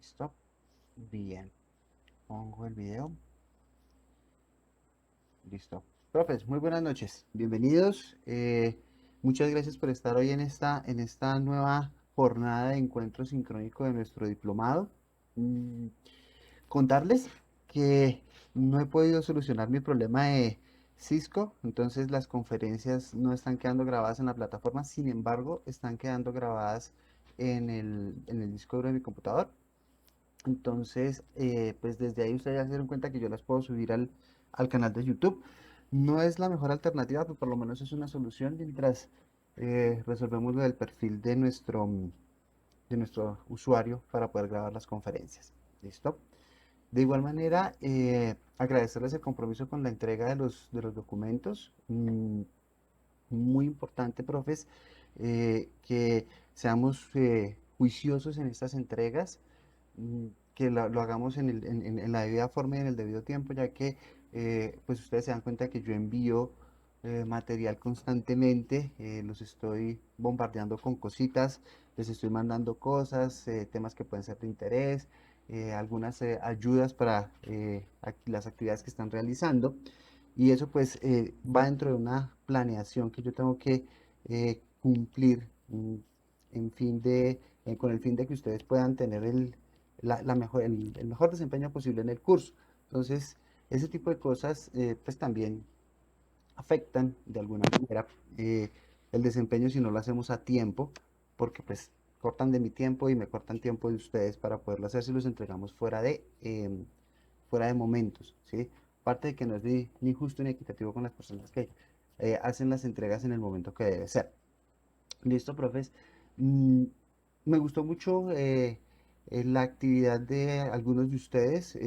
Listo. Bien. Pongo el video. Listo. Profes, muy buenas noches. Bienvenidos. Muchas gracias por estar hoy en esta nueva jornada de encuentro sincrónico de nuestro diplomado. Mm, Contarles que no he podido solucionar mi problema de Cisco, entonces las conferencias no están quedando grabadas en la plataforma, sin embargo, están quedando grabadas en el disco duro de mi computador. Entonces, pues desde ahí ustedes ya se dieron cuenta que yo las puedo subir al canal de YouTube. No es la mejor alternativa, pero por lo menos es una solución mientras resolvemos lo del perfil de nuestro usuario para poder grabar las conferencias. ¿Listo? De igual manera, agradecerles el compromiso con la entrega de los documentos. Muy importante, profes, que seamos juiciosos en estas entregas, que lo hagamos en la debida forma y en el debido tiempo, ya que pues ustedes se dan cuenta que yo envío material constantemente, los estoy bombardeando con cositas, les estoy mandando cosas, temas que pueden ser de interés, algunas ayudas para las actividades que están realizando. Y eso pues va dentro de una planeación que yo tengo que cumplir con el fin de que ustedes puedan tener el mejor desempeño posible en el curso. Entonces, ese tipo de cosas pues también afectan de alguna manera eh, el desempeño si no lo hacemos a tiempo, porque pues cortan de mi tiempo y me cortan tiempo de ustedes para poderlo hacer si los entregamos fuera de momentos, ¿sí? Aparte de que no es ni justo ni equitativo con las personas que hacen las entregas en el momento que debe ser. Listo, profes. Mm, Me gustó mucho la actividad de algunos de ustedes.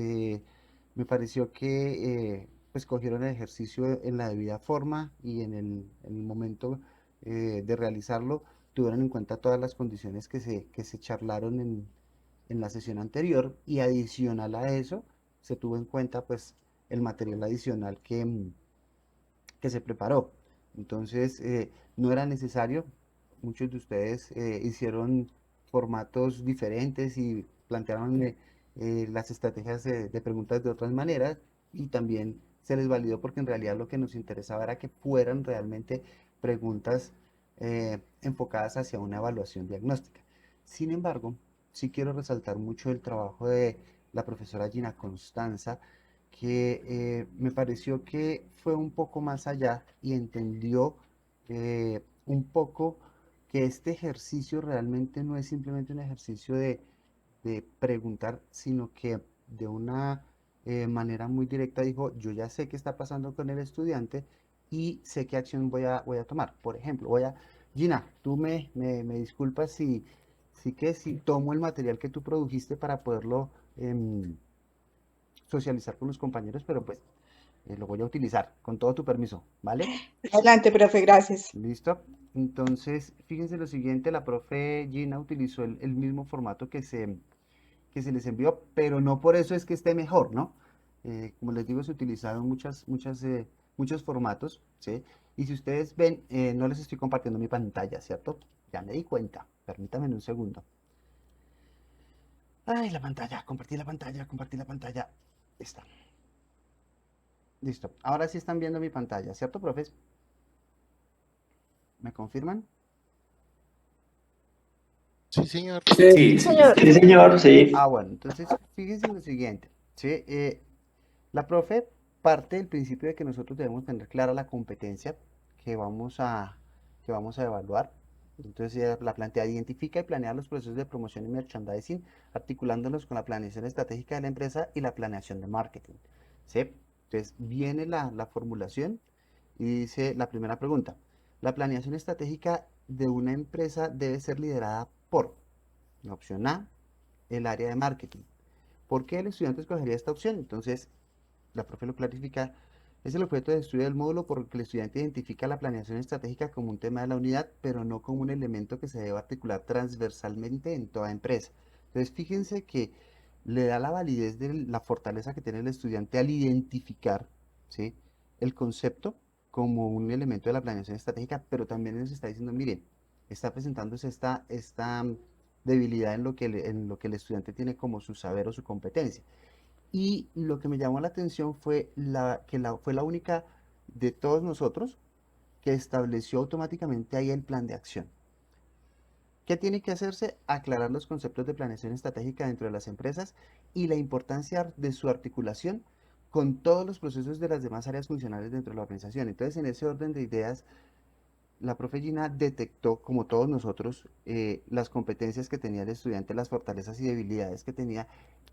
Me pareció que pues cogieron el ejercicio en la debida forma y en el momento de realizarlo tuvieron en cuenta todas las condiciones que se charlaron en la sesión anterior, y adicional a eso se tuvo en cuenta pues el material adicional que se preparó. Entonces, no era necesario. Muchos de ustedes hicieron formatos diferentes y plantearon las estrategias de preguntas de otras maneras, y también se les validó porque en realidad lo que nos interesaba era que fueran realmente preguntas enfocadas hacia una evaluación diagnóstica. Sin embargo, sí quiero resaltar mucho el trabajo de la profesora Gina Constanza, que me pareció que fue un poco más allá y entendió un poco que este ejercicio realmente no es simplemente un ejercicio de preguntar, sino que de una manera muy directa dijo: yo ya sé qué está pasando con el estudiante y sé qué acción voy a tomar. Por ejemplo, Gina, tú me disculpas si tomo el material que tú produjiste para poderlo socializar con los compañeros, pero pues lo voy a utilizar con todo tu permiso, ¿vale? Adelante, profe, gracias. Listo. Entonces, fíjense lo siguiente: la profe Gina utilizó el mismo formato que se les envió, pero no por eso es que esté mejor, ¿no? Como les digo, se utilizaron muchos formatos, ¿sí? Y si ustedes ven, no les estoy compartiendo mi pantalla, ¿cierto? Ya me di cuenta. Permítanme un segundo. Ay, la pantalla, compartí la pantalla. Está. Listo. Ahora sí están viendo mi pantalla, ¿cierto, profes? ¿Me confirman? Sí, señor. Sí, Sí, señor. sí, señor, Ah, sí. bueno, entonces fíjense en lo siguiente, ¿sí? La profe parte del principio de que nosotros debemos tener clara la competencia que vamos a, que vamos a evaluar. Entonces ella la plantea: identifica y planea los procesos de promoción y merchandising, articulándolos con la planeación estratégica de la empresa y la planeación de marketing, ¿sí? Entonces viene la formulación y dice la primera pregunta: la planeación estratégica de una empresa debe ser liderada por, la opción A, el área de marketing. ¿Por qué el estudiante escogería esta opción? Entonces, la profe lo clarifica: es el objeto de estudio del módulo porque el estudiante identifica la planeación estratégica como un tema de la unidad, pero no como un elemento que se debe articular transversalmente en toda empresa. Entonces, fíjense que le da la validez de la fortaleza que tiene el estudiante al identificar, ¿sí?, el concepto como un elemento de la planeación estratégica, pero también nos está diciendo: miren, está presentándose esta debilidad en lo que el estudiante tiene como su saber o su competencia. Y lo que me llamó la atención fue fue la única de todos nosotros que estableció automáticamente ahí el plan de acción. ¿Qué tiene que hacerse? Aclarar los conceptos de planeación estratégica dentro de las empresas y la importancia de su articulación con todos los procesos de las demás áreas funcionales dentro de la organización. Entonces, en ese orden de ideas, la profe Gina detectó, como todos nosotros, las competencias que tenía el estudiante, las fortalezas y debilidades que tenía,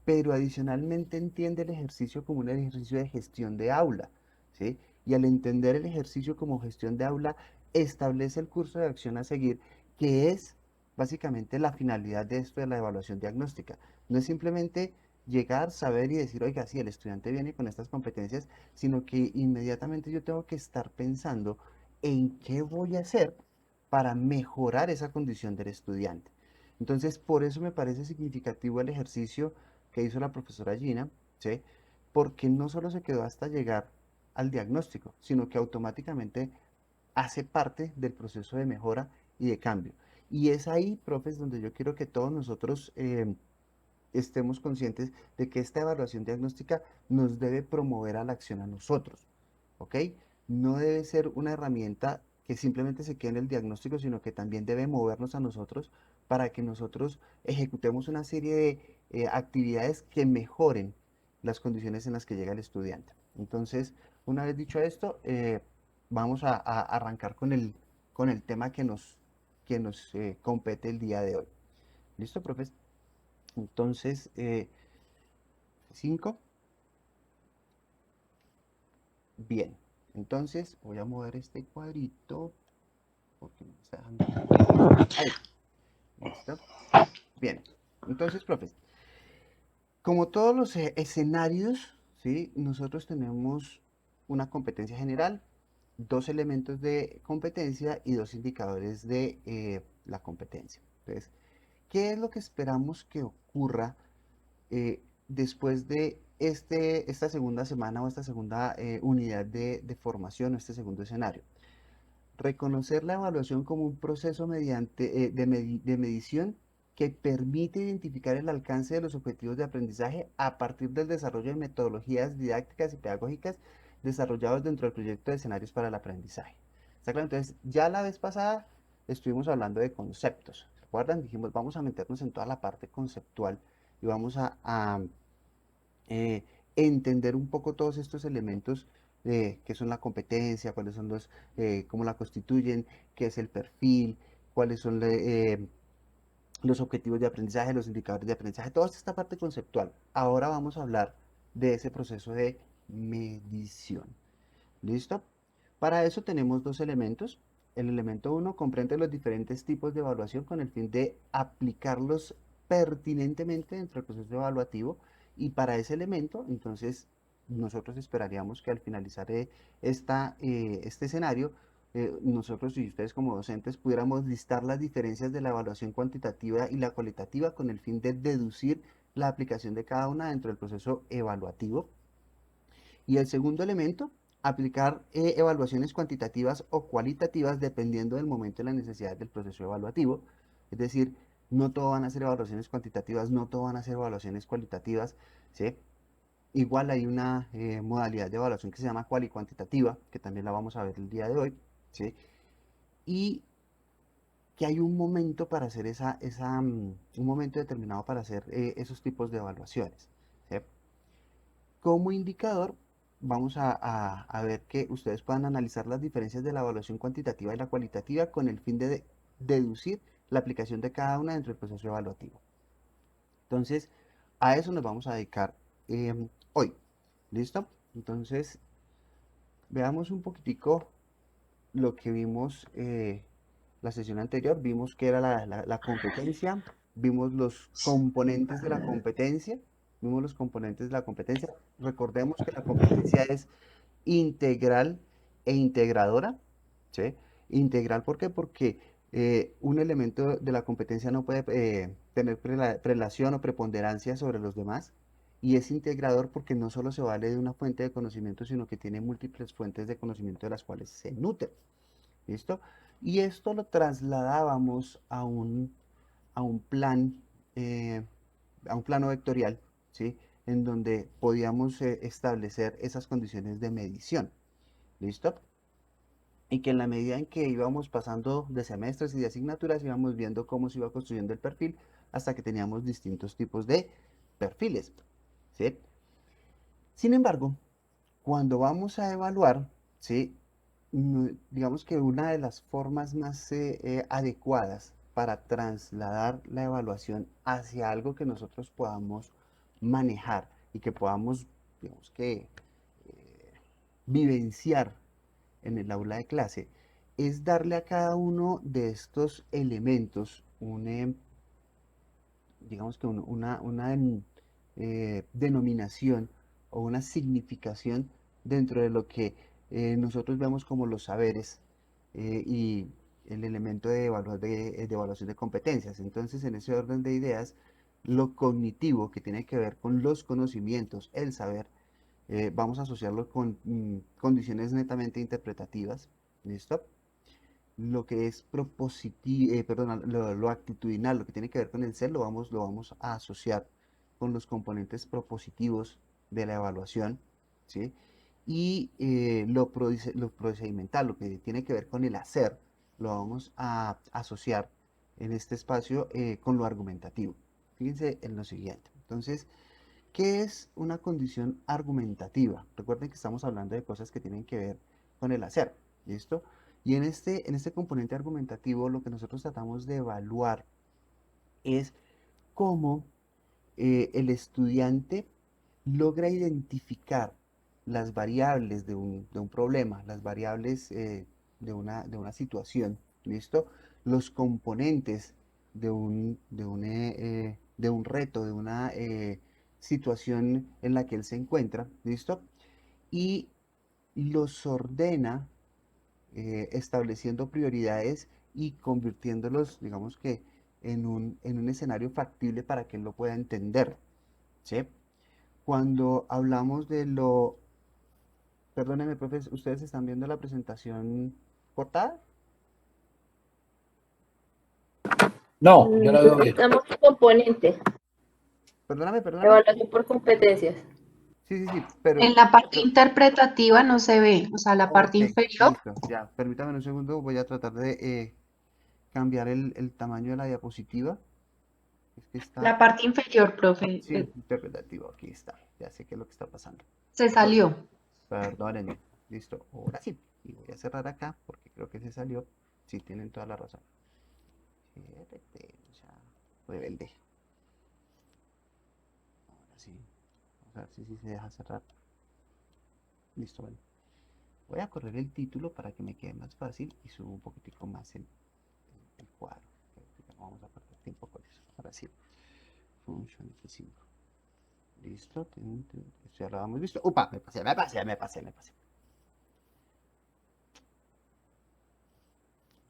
pero adicionalmente entiende el ejercicio como un ejercicio de gestión de aula, ¿sí? Y al entender el ejercicio como gestión de aula, establece el curso de acción a seguir, que es básicamente la finalidad de esto de la evaluación diagnóstica. No es simplemente llegar, saber y decir, oiga, sí, el estudiante viene con estas competencias, sino que inmediatamente yo tengo que estar pensando en qué voy a hacer para mejorar esa condición del estudiante. Entonces, por eso me parece significativo el ejercicio que hizo la profesora Gina, ¿sí? Porque no solo se quedó hasta llegar al diagnóstico, sino que automáticamente hace parte del proceso de mejora y de cambio. Y es ahí, profes, donde yo quiero que todos nosotros estemos conscientes de que esta evaluación diagnóstica nos debe promover a la acción a nosotros, ¿ok? No debe ser una herramienta que simplemente se quede en el diagnóstico, sino que también debe movernos a nosotros para que nosotros ejecutemos una serie de actividades que mejoren las condiciones en las que llega el estudiante. Entonces, una vez dicho esto, vamos a arrancar con el tema que nos compete el día de hoy. ¿Listo, profes? Entonces, 5. Bien. Entonces, voy a mover este cuadrito porque me está dejando. Ahí. Listo. Bien. Entonces, profes, como todos los escenarios, ¿sí? Nosotros tenemos una competencia general, dos elementos de competencia y dos indicadores de la competencia. Entonces, ¿qué es lo que esperamos que ocurra después de esta segunda semana o esta segunda unidad de formación o este segundo escenario? Reconocer la evaluación como un proceso de medición que permite identificar el alcance de los objetivos de aprendizaje a partir del desarrollo de metodologías didácticas y pedagógicas desarrollados dentro del proyecto de escenarios para el aprendizaje. ¿Está claro? Entonces, ya la vez pasada estuvimos hablando de conceptos. ¿Recuerdan? Dijimos, vamos a meternos en toda la parte conceptual y vamos eh, entender un poco todos estos elementos de qué son la competencia, cuáles son cómo la constituyen, qué es el perfil, cuáles son los objetivos de aprendizaje, los indicadores de aprendizaje, toda esta parte conceptual. Ahora vamos a hablar de ese proceso de medición. ¿Listo? Para eso tenemos dos elementos. El elemento uno comprende los diferentes tipos de evaluación con el fin de aplicarlos pertinentemente dentro del proceso evaluativo. Y para ese elemento, entonces, nosotros esperaríamos que al finalizar este escenario, nosotros y ustedes como docentes pudiéramos listar las diferencias de la evaluación cuantitativa y la cualitativa con el fin de deducir la aplicación de cada una dentro del proceso evaluativo. Y el segundo elemento, aplicar evaluaciones cuantitativas o cualitativas dependiendo del momento y la necesidad del proceso evaluativo. Es decir, no todo van a ser evaluaciones cuantitativas, no todo van a ser evaluaciones cualitativas, ¿sí? Igual hay una modalidad de evaluación que se llama cuantitativa, que también la vamos a ver el día de hoy, ¿sí? Y que hay un momento para hacer un momento determinado para hacer esos tipos de evaluaciones, ¿sí? Como indicador, vamos a ver que ustedes puedan analizar las diferencias de la evaluación cuantitativa y la cualitativa con el fin de deducir la aplicación de cada una dentro del proceso evaluativo. Entonces, a eso nos vamos a dedicar hoy. ¿Listo? Entonces, veamos un poquitico lo que vimos la sesión anterior. Vimos que era la competencia, vimos los componentes de la competencia, vimos los componentes de la competencia. Recordemos que la competencia es integral e integradora, ¿sí? Integral, ¿por qué? Porque un elemento de la competencia no puede tener prelación o preponderancia sobre los demás. Y es integrador porque no solo se vale de una fuente de conocimiento, sino que tiene múltiples fuentes de conocimiento de las cuales se nutre. ¿Listo? Y esto lo trasladábamos a un plan, a un plano vectorial, ¿sí? En donde podíamos establecer esas condiciones de medición. ¿Listo? Y que en la medida en que íbamos pasando de semestres y de asignaturas, íbamos viendo cómo se iba construyendo el perfil hasta que teníamos distintos tipos de perfiles, ¿sí? Sin embargo, cuando vamos a evaluar, ¿sí? Digamos que una de las formas más adecuadas para trasladar la evaluación hacia algo que nosotros podamos manejar y que podamos, digamos que, vivenciar en el aula de clase, es darle a cada uno de estos elementos digamos que una denominación o una significación dentro de lo que nosotros vemos como los saberes y el elemento de evaluación de competencias. Entonces, en ese orden de ideas, lo cognitivo que tiene que ver con los conocimientos, el saber, vamos a asociarlo con condiciones netamente interpretativas, ¿listo? Lo que es propositivo, perdón, lo actitudinal, lo que tiene que ver con el ser, lo vamos a asociar con los componentes propositivos de la evaluación, ¿sí? Y lo procedimental, lo que tiene que ver con el hacer, lo vamos a asociar en este espacio con lo argumentativo. Fíjense en lo siguiente. Entonces, ¿qué es una condición argumentativa? Recuerden que estamos hablando de cosas que tienen que ver con el hacer, ¿listo? Y en este componente argumentativo lo que nosotros tratamos de evaluar es cómo el estudiante logra identificar las variables de un problema, las variables de una situación, ¿listo? Los componentes de un reto, de una situación en la que él se encuentra, ¿listo? Y los ordena estableciendo prioridades y convirtiéndolos, digamos que, en un escenario factible para que él lo pueda entender, ¿sí? Cuando hablamos de lo... Perdónenme, profes, ¿ustedes están viendo la presentación cortada? No, yo la veo bien. Estamos en componente, Perdóname. evaluación por competencias. Sí, sí, sí, pero... En la parte pero- interpretativa no se ve, o sea, la parte Ok, inferior, listo, ya. Permítame un segundo, voy a tratar de cambiar el tamaño de la diapositiva. Es que está... la parte inferior, profe, Sí, interpretativo, aquí está. Ya sé qué es lo que está pasando. se Per- salió. Perdónenme. Listo, ahora sí. Y voy a cerrar acá porque creo que se salió. Sí, tienen toda la razón. O sea, rebelde. Ahora sí. Vamos a ver si se deja cerrar. Listo, bueno. Voy a correr el título para que me quede más fácil y subo un poquitico más el cuadro. No vamos a perder tiempo con eso. Ahora sí. Function F5. Listo. Esto ya lo habíamos visto. ¡Upa! Me pasé. A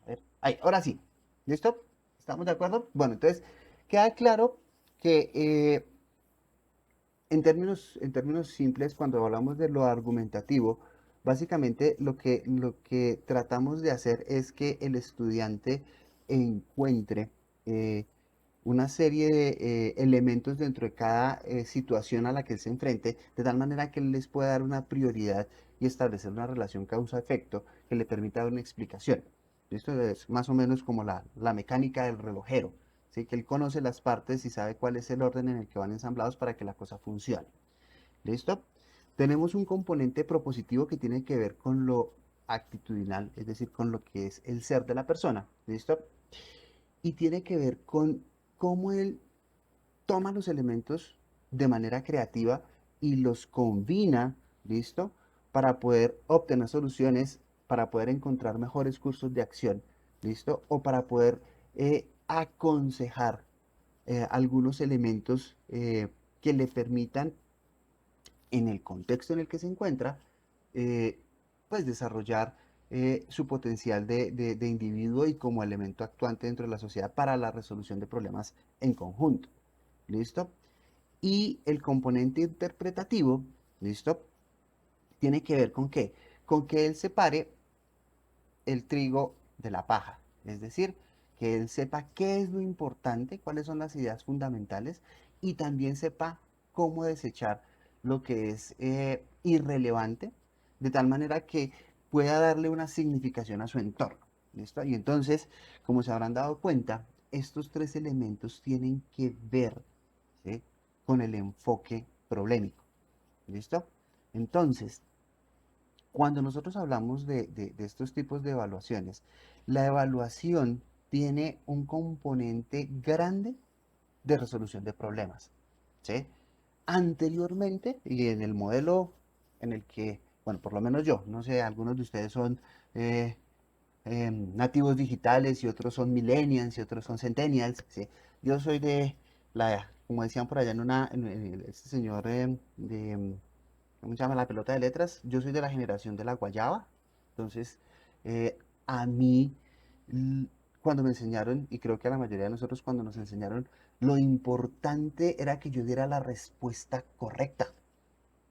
ver, ahí, ahora sí. ¿Listo? ¿Estamos de acuerdo? Bueno, entonces queda claro que en términos simples, cuando hablamos de lo argumentativo, básicamente lo que tratamos de hacer es que el estudiante encuentre eh, una serie de elementos dentro de cada situación a la que él se enfrente, de tal manera que él les pueda dar una prioridad y establecer una relación causa-efecto que le permita dar una explicación. Esto es más o menos como la mecánica del relojero, ¿sí? Que él conoce las partes y sabe cuál es el orden en el que van ensamblados para que la cosa funcione. ¿Listo? Tenemos un componente propositivo que tiene que ver con lo actitudinal, es decir, con lo que es el ser de la persona. ¿Listo? Y tiene que ver con cómo él toma los elementos de manera creativa y los combina, ¿listo? Para poder obtener soluciones, para poder encontrar mejores cursos de acción, ¿listo? O para poder aconsejar algunos elementos que le permitan, en el contexto en el que se encuentra, eh, pues desarrollar su potencial de individuo y como elemento actuante dentro de la sociedad para la resolución de problemas en conjunto. ¿Listo? Y el componente interpretativo, ¿listo? Tiene que ver con qué? Con que él separe el trigo de la paja. Es decir, que él sepa qué es lo importante, cuáles son las ideas fundamentales y también sepa cómo desechar lo que es irrelevante, de tal manera que pueda darle una significación a su entorno. ¿Listo? Y entonces, como se habrán dado cuenta, estos tres elementos tienen que ver, ¿sí?, con el enfoque problemático. ¿Listo? Entonces, cuando nosotros hablamos de estos tipos de evaluaciones, la evaluación tiene un componente grande de resolución de problemas. ¿Sí? Anteriormente, y en el modelo en el que, bueno, por lo menos yo, no sé, algunos de ustedes son eh, nativos digitales y otros son millennials y otros son centennials, ¿sí? Yo soy de como decían por allá este señor ¿cómo se llama? La pelota de letras. Yo soy de la generación de la guayaba. Entonces, eh, a mí, l- cuando me enseñaron, y creo que a la mayoría de nosotros cuando nos enseñaron, lo importante era que yo diera la respuesta correcta.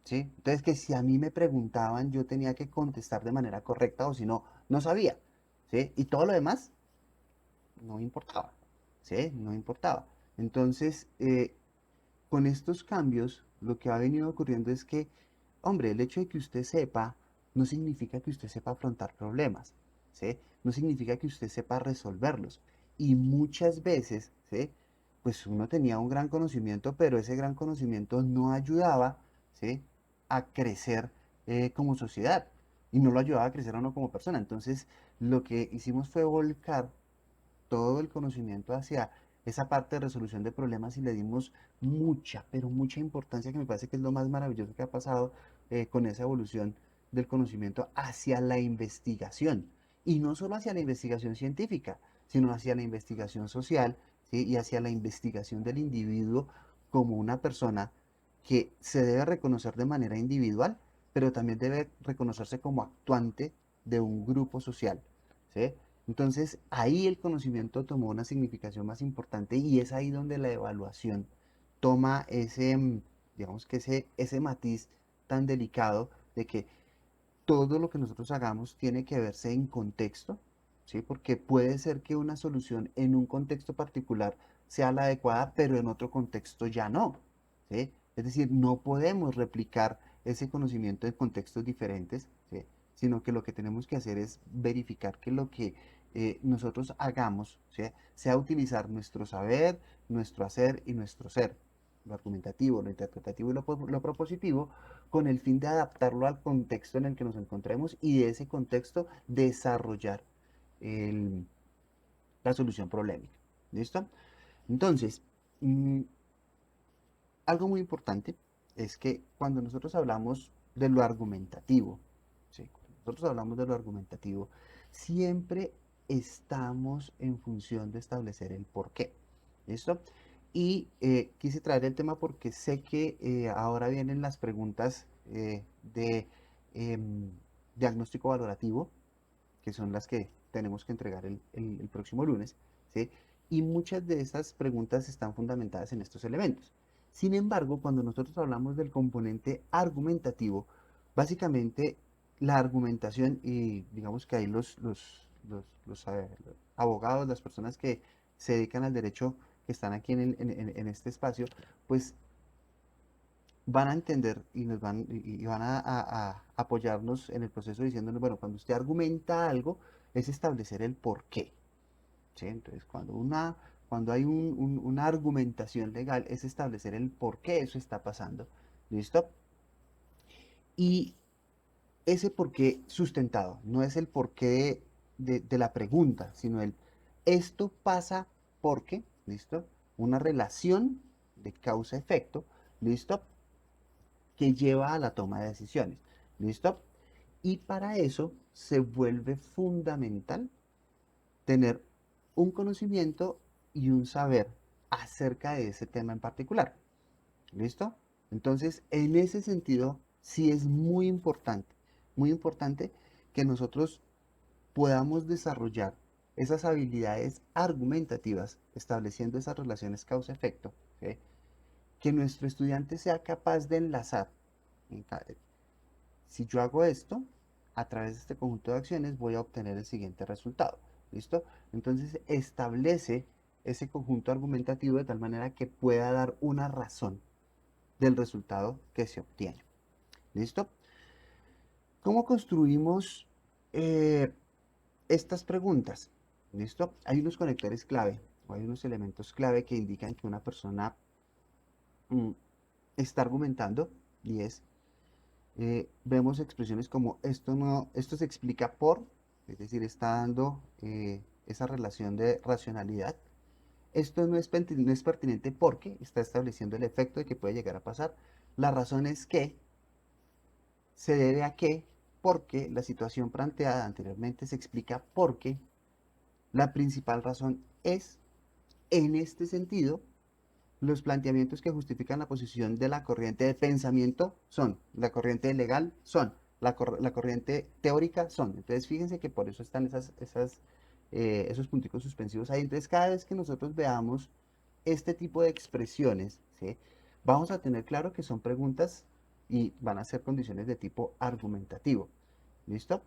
¿Sí? Entonces, que si a mí me preguntaban, yo tenía que contestar de manera correcta o si no, no sabía. ¿Sí? Y todo lo demás no importaba. ¿Sí? No importaba. Entonces, con estos cambios, lo que ha venido ocurriendo es que, hombre, el hecho de que usted sepa no significa que usted sepa afrontar problemas, ¿sí? No significa que usted sepa resolverlos. Y muchas veces, ¿sí?, pues uno tenía un gran conocimiento, pero ese gran conocimiento no ayudaba, ¿sí?, a crecer como sociedad y no lo ayudaba a crecer a uno como persona. Entonces, lo que hicimos fue volcar todo el conocimiento hacia esa parte de resolución de problemas y le dimos mucha, pero mucha importancia, que me parece que es lo más maravilloso que ha pasado con esa evolución del conocimiento hacia la investigación. Y no solo hacia la investigación científica, sino hacia la investigación social, ¿sí?, y hacia la investigación del individuo como una persona que se debe reconocer de manera individual, pero también debe reconocerse como actuante de un grupo social, ¿sí? Entonces, ahí el conocimiento tomó una significación más importante y es ahí donde la evaluación toma ese, digamos que ese matiz tan delicado de que todo lo que nosotros hagamos tiene que verse en contexto, ¿sí? Porque puede ser que una solución en un contexto particular sea la adecuada, pero en otro contexto ya no, ¿sí? Es decir, no podemos replicar ese conocimiento en contextos diferentes, ¿sí?, sino que lo que tenemos que hacer es verificar que lo que nosotros hagamos, ¿sí?, sea utilizar nuestro saber, nuestro hacer y nuestro ser, lo argumentativo, lo interpretativo y lo propositivo, con el fin de adaptarlo al contexto en el que nos encontremos y de ese contexto desarrollar el- la solución problemática. ¿Listo? Entonces, mm, algo muy importante es que cuando nosotros hablamos de lo argumentativo, ¿sí?, cuando nosotros hablamos de lo argumentativo, siempre estamos en función de establecer el por qué. ¿Listo? Y quise traer el tema porque sé que ahora vienen las preguntas de em, diagnóstico valorativo, que son las que tenemos que entregar el próximo lunes, ¿sí? Y muchas de esas preguntas están fundamentadas en estos elementos. Sin embargo, cuando nosotros hablamos del componente argumentativo, básicamente la argumentación, y digamos que ahí los abogados, las personas que se dedican al derecho, que están aquí en este espacio, pues van a entender y y van a apoyarnos en el proceso diciéndonos, bueno, cuando usted argumenta algo, es establecer el por qué, ¿sí? Entonces, cuando hay una argumentación legal, es establecer el por qué eso está pasando. ¿Listo? Y ese por qué sustentado, no es el por qué de la pregunta, sino el esto pasa porque, ¿listo? Una relación de causa-efecto, ¿listo?, que lleva a la toma de decisiones. ¿Listo? Y para eso se vuelve fundamental tener un conocimiento y un saber acerca de ese tema en particular. ¿Listo? Entonces, en ese sentido, sí es muy importante que nosotros podamos desarrollar esas habilidades argumentativas, estableciendo esas relaciones causa-efecto, ¿sí?, que nuestro estudiante sea capaz de enlazar. Si yo hago esto, a través de este conjunto de acciones voy a obtener el siguiente resultado. ¿Listo? Entonces establece ese conjunto argumentativo de tal manera que pueda dar una razón del resultado que se obtiene. ¿Listo? ¿Cómo construimos estas preguntas? ¿Listo? Hay unos conectores clave o hay unos elementos clave que indican que una persona está argumentando y vemos expresiones como esto no, esto se explica por, es decir, está dando esa relación de racionalidad. Esto no es pertinente porque está estableciendo el efecto de que puede llegar a pasar. La razón es que se debe a que, porque la situación planteada anteriormente se explica porque la principal razón es, en este sentido, los planteamientos que justifican la posición de la corriente de pensamiento son, la corriente legal son, la corriente teórica son. Entonces fíjense que por eso están esos punticos suspensivos ahí. Entonces cada vez que nosotros veamos este tipo de expresiones, ¿sí? Vamos a tener claro que son preguntas y van a ser condiciones de tipo argumentativo. ¿Listo?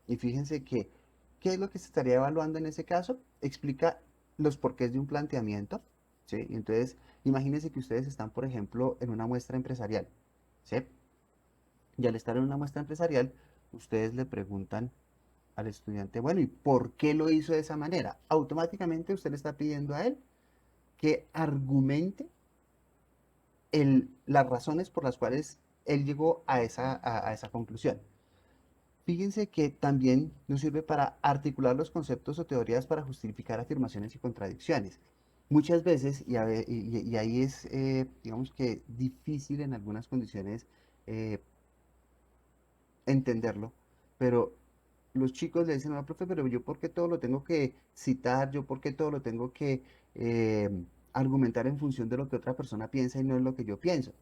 Y fíjense que, ¿qué es lo que se estaría evaluando en ese caso? Explica los porqués de un planteamiento, ¿sí? Entonces, imagínense que ustedes están, por ejemplo, en una muestra empresarial, ¿sí? Y al estar en una muestra empresarial, ustedes le preguntan al estudiante, bueno, ¿y por qué lo hizo de esa manera? Automáticamente usted le está pidiendo a él que argumente las razones por las cuales él llegó a esa conclusión. Fíjense que también nos sirve para articular los conceptos o teorías para justificar afirmaciones y contradicciones. Muchas veces, y ahí es, digamos que difícil en algunas condiciones eh, entenderlo, pero los chicos le dicen a la profe, pero yo por qué todo lo tengo que citar, yo por qué todo lo tengo que eh, argumentar en función de lo que otra persona piensa y no es lo que yo pienso.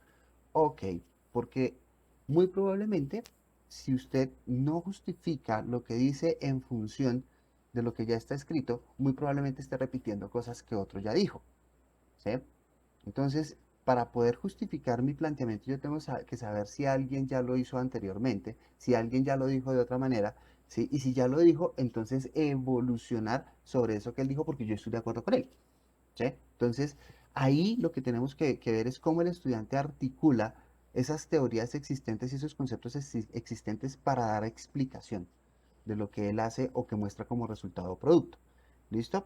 Ok, porque muy probablemente si usted no justifica lo que dice en función de lo que ya está escrito, muy probablemente esté repitiendo cosas que otro ya dijo, ¿sí? Entonces, para poder justificar mi planteamiento, yo tengo que saber si alguien ya lo hizo anteriormente, si alguien ya lo dijo de otra manera, ¿sí? Y si ya lo dijo, entonces evolucionar sobre eso que él dijo porque yo estoy de acuerdo con él, ¿sí? Entonces, ahí lo que tenemos que ver es cómo el estudiante articula esas teorías existentes y esos conceptos existentes para dar explicación de lo que él hace o que muestra como resultado o producto. ¿Listo?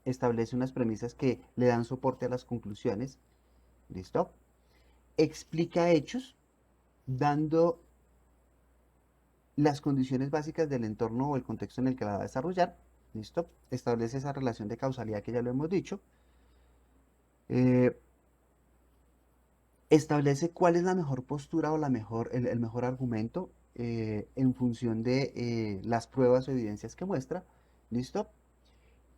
Establece unas premisas que le dan soporte a las conclusiones. ¿Listo? Explica hechos dando las condiciones básicas del entorno o el contexto en el que la va a desarrollar. ¿Listo? Establece esa relación de causalidad que ya lo hemos dicho. Eh, Establece cuál es la mejor postura o el mejor argumento en función de las pruebas o evidencias que muestra, ¿listo?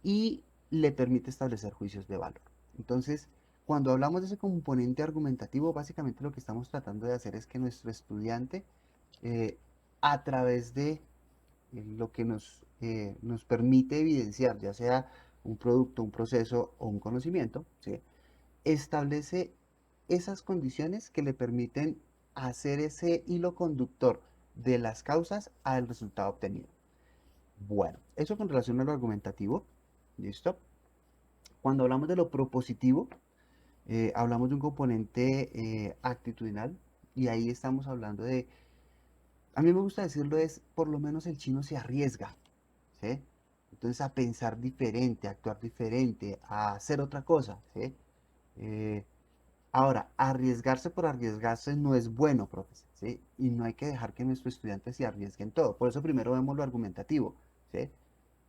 Y le permite establecer juicios de valor. Entonces, cuando hablamos de ese componente argumentativo, básicamente lo que estamos tratando de hacer es que nuestro estudiante, eh, a través de lo que nos permite evidenciar, ya sea un producto, un proceso o un conocimiento, ¿sí? Establece esas condiciones que le permiten hacer ese hilo conductor de las causas al resultado obtenido. Bueno, eso con relación a lo argumentativo, ¿listo? Cuando hablamos de lo propositivo, hablamos de un componente actitudinal y ahí estamos hablando de, a mí me gusta decirlo, es por lo menos el chino se arriesga, ¿sí? Entonces a pensar diferente, a actuar diferente, a hacer otra cosa, ¿sí? Eh, Ahora, arriesgarse por arriesgarse no es bueno, profesor, ¿sí? Y no hay que dejar que nuestros estudiantes se arriesguen todo. Por eso primero vemos lo argumentativo, ¿sí?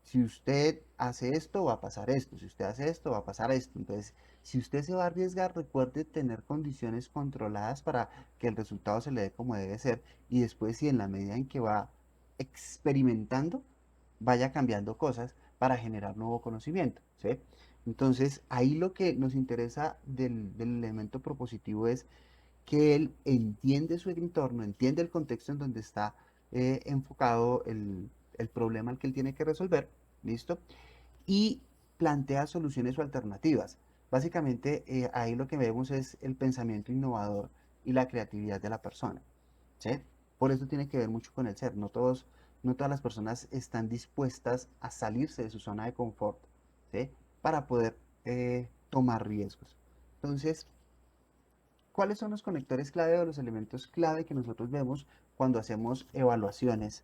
Si usted hace esto, va a pasar esto. Si usted hace esto, va a pasar esto. Entonces, si usted se va a arriesgar, recuerde tener condiciones controladas para que el resultado se le dé como debe ser. Y después, si en la medida en que va experimentando, vaya cambiando cosas para generar nuevo conocimiento, ¿sí? Entonces, ahí lo que nos interesa del elemento propositivo es que él entiende su entorno, entiende el contexto en donde está enfocado el problema al que él tiene que resolver, ¿listo? Y plantea soluciones o alternativas. Básicamente, ahí lo que vemos es el pensamiento innovador y la creatividad de la persona, ¿sí? Por eso tiene que ver mucho con el ser. No todos no todas las personas están dispuestas a salirse de su zona de confort, ¿sí? Para poder tomar riesgos. Entonces, ¿cuáles son los conectores clave o los elementos clave que nosotros vemos cuando hacemos evaluaciones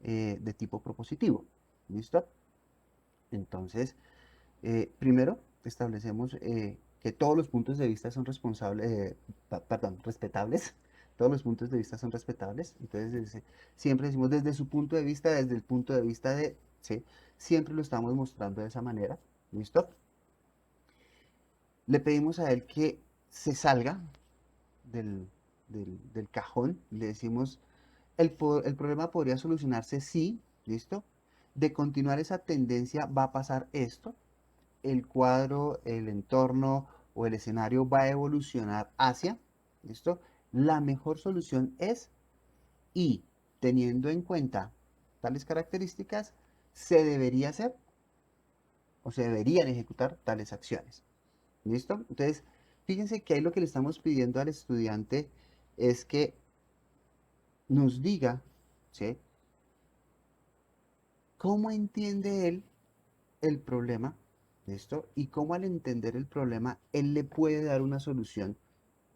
de tipo propositivo? ¿Listo? Entonces, primero establecemos que todos los puntos de vista son responsables, respetables. Todos los puntos de vista son respetables. Entonces, siempre decimos desde su punto de vista, desde el punto de vista de, ¿sí? Siempre lo estamos mostrando de esa manera. ¿Listo? Le pedimos a él que se salga del cajón. Le decimos, el problema podría solucionarse si, ¿listo? De continuar esa tendencia va a pasar esto. El cuadro, el entorno o el escenario va a evolucionar hacia, ¿listo? La mejor solución es, y teniendo en cuenta tales características, se debería hacer o se deberían ejecutar tales acciones. ¿Listo? Entonces, fíjense que ahí lo que le estamos pidiendo al estudiante es que nos diga, ¿sí? ¿Cómo entiende él el problema? ¿Listo? Y cómo al entender el problema, él le puede dar una solución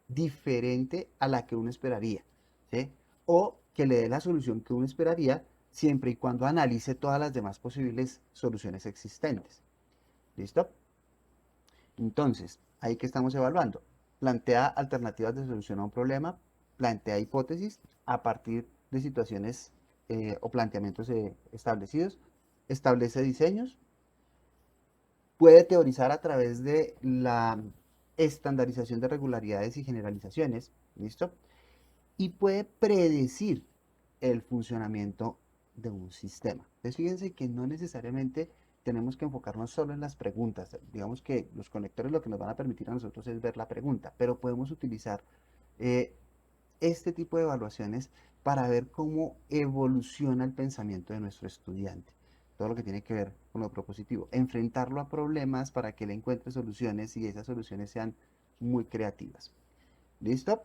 diferente a la que uno esperaría, ¿sí? O que le dé la solución que uno esperaría siempre y cuando analice todas las demás posibles soluciones existentes. ¿Listo? Entonces, ahí que estamos evaluando. Plantea alternativas de solución a un problema, plantea hipótesis a partir de situaciones o planteamientos establecidos, establece diseños, puede teorizar a través de la estandarización de regularidades y generalizaciones, ¿listo? Y puede predecir el funcionamiento de un sistema. Entonces fíjense que no necesariamente tenemos que enfocarnos solo en las preguntas. Digamos que los conectores lo que nos van a permitir a nosotros es ver la pregunta, pero podemos utilizar eh, este tipo de evaluaciones para ver cómo evoluciona el pensamiento de nuestro estudiante. Todo lo que tiene que ver con lo propositivo. Enfrentarlo a problemas para que él encuentre soluciones y esas soluciones sean muy creativas. ¿Listo?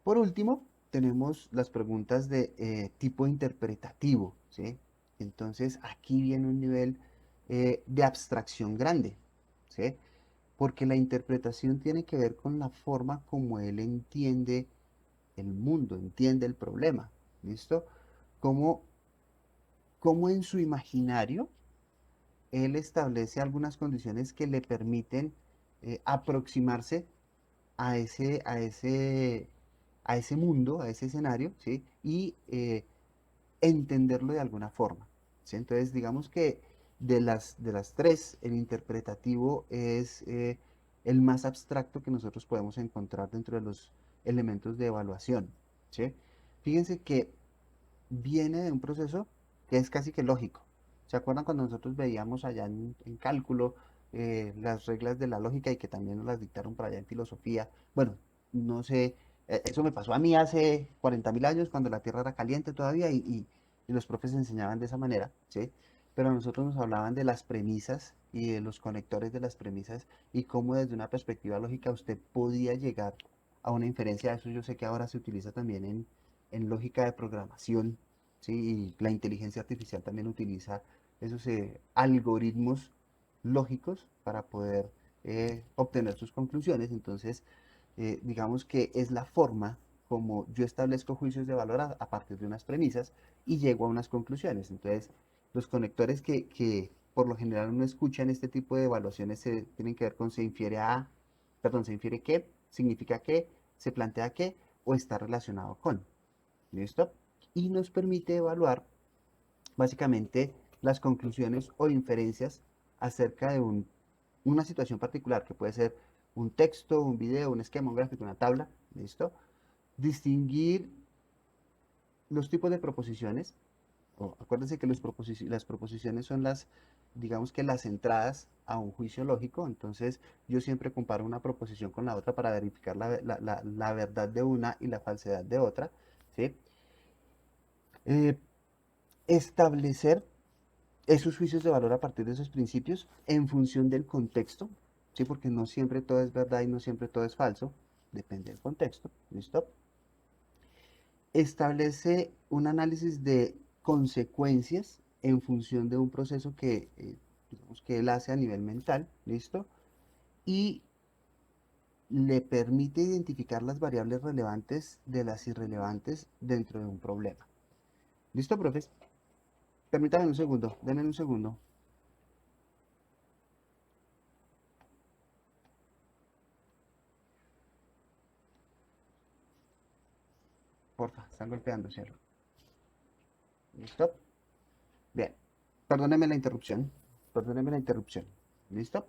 Por último, tenemos las preguntas de tipo interpretativo, ¿sí? Entonces, aquí viene un nivel de abstracción grande, ¿sí? Porque la interpretación tiene que ver con la forma como él entiende el mundo, entiende el problema, ¿listo? Cómo, cómo en su imaginario él establece algunas condiciones que le permiten aproximarse a ese mundo, a ese escenario, ¿sí? Y entenderlo de alguna forma, ¿sí? Entonces, digamos que de las tres, el interpretativo es el más abstracto que nosotros podemos encontrar dentro de los elementos de evaluación, ¿sí? Fíjense que viene de un proceso que es casi que lógico. ¿Se acuerdan cuando nosotros veíamos allá en cálculo las reglas de la lógica y que también nos las dictaron para allá en filosofía? Bueno, no sé, eso me pasó a mí hace 40.000 años cuando la Tierra era caliente todavía y los profes enseñaban de esa manera, ¿sí? Pero a nosotros nos hablaban de las premisas y de los conectores de las premisas y cómo desde una perspectiva lógica usted podía llegar a una inferencia. Eso yo sé que ahora se utiliza también en lógica de programación, ¿sí? Y la inteligencia artificial también utiliza esos algoritmos lógicos para poder obtener sus conclusiones. Entonces, digamos que es la forma como yo establezco juicios de valor a partir de unas premisas y llego a unas conclusiones. Entonces, los conectores que por lo general uno escucha en este tipo de evaluaciones se tienen que ver con se infiere a, perdón, se infiere que, significa que, se plantea que o está relacionado con. ¿Listo? Y nos permite evaluar básicamente las conclusiones o inferencias acerca de una situación particular, que puede ser un texto, un video, un esquema, un gráfico, una tabla. ¿Listo? Distinguir los tipos de proposiciones. Acuérdense que las proposiciones son digamos que las entradas a un juicio lógico. Entonces, yo siempre comparo una proposición con la otra para verificar la verdad de una y la falsedad de otra. ¿Sí? Eh, Establecer esos juicios de valor a partir de esos principios en función del contexto, ¿sí? Porque no siempre todo es verdad y no siempre todo es falso, depende del contexto, ¿listo? establece un análisis de consecuencias en función de un proceso que, digamos, que él hace a nivel mental, ¿listo? Y le permite identificar las variables relevantes de las irrelevantes dentro de un problema. ¿Listo, profes? Permítame un segundo, denme un segundo. Porfa, están golpeando, cielo. ¿Listo? Bien. Perdóneme la interrupción. Perdóneme la interrupción. ¿Listo?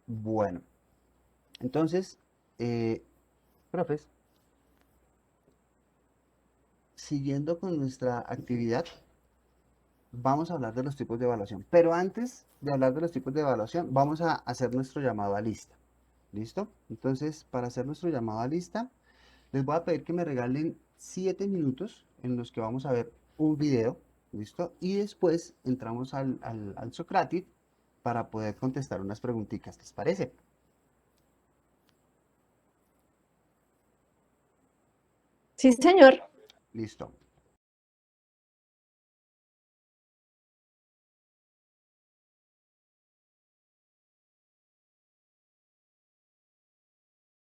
Bueno. Entonces, profes, siguiendo con nuestra actividad, vamos a hablar de los tipos de evaluación. Pero antes de hablar de los tipos de evaluación, vamos a hacer nuestro llamado a lista. ¿Listo? Entonces, para hacer nuestro llamado a lista, les voy a pedir que me regalen 7 minutos en los que vamos a ver un video. ¿Listo? Y después entramos al Socrative para poder contestar unas preguntitas. ¿Les parece? Sí, señor. Listo.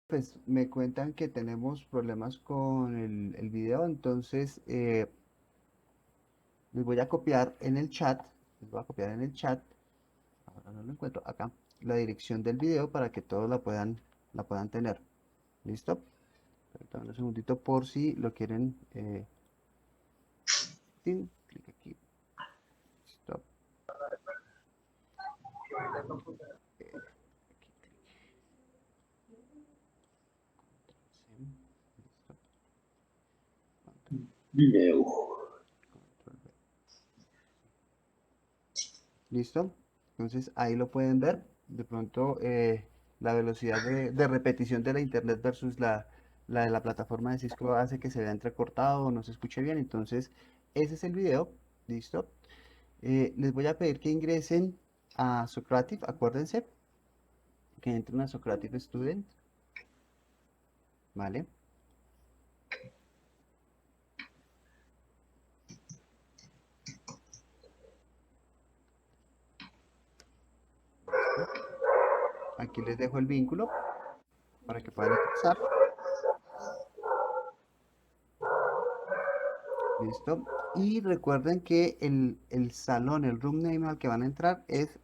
Pues me cuentan que tenemos problemas con el video, entonces les voy a copiar en el chat, les voy a copiar en el chat, ahora no lo encuentro, acá, la dirección del video para que todos la puedan tener. ¿Listo? Permítanme un segundito por si lo quieren. Clic aquí. Stop. Aquí, sí, listo. Video. Control V. ¿Listo? Entonces ahí lo pueden ver. De pronto la velocidad de repetición de la internet versus la de la plataforma de Cisco hace que se vea entrecortado o no se escuche bien. Entonces ese es el video. ¿Listo? Les voy a pedir que ingresen a Socrative. Acuérdense que entren a Socrative Student. ¿Vale? ¿Listo? Aquí les dejo el vínculo para que puedan ingresar. ¿Listo? Y recuerden que el salón, el room name al que van a entrar es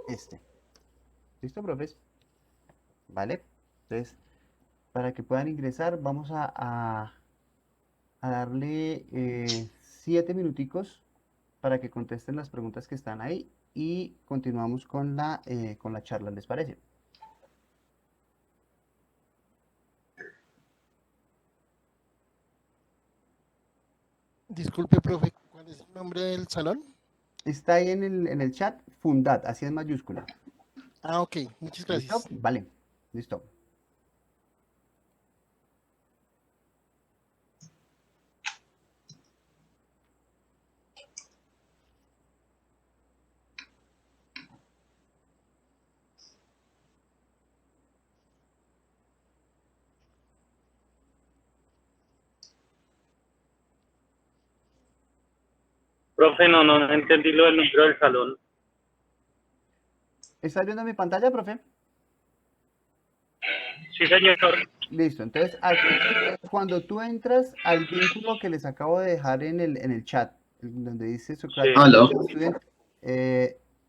este. ¿Listo, profes? ¿Vale? Entonces, para que puedan ingresar, vamos a darle 7 minuticos para que contesten las preguntas que están ahí y continuamos con la charla, ¿les parece? Disculpe, profe, ¿cuál es el nombre del salón? Está ahí en el chat, Fundat, así en mayúscula. Ah, ok, muchas ¿Listo? gracias. Vale, listo. Profe, no entendí lo del número del salón. ¿Está viendo mi pantalla, profe? Sí, señor. Listo, entonces aquí cuando tú entras al vínculo que les acabo de dejar en el chat, donde dice Sí. Socrates Aló. Student,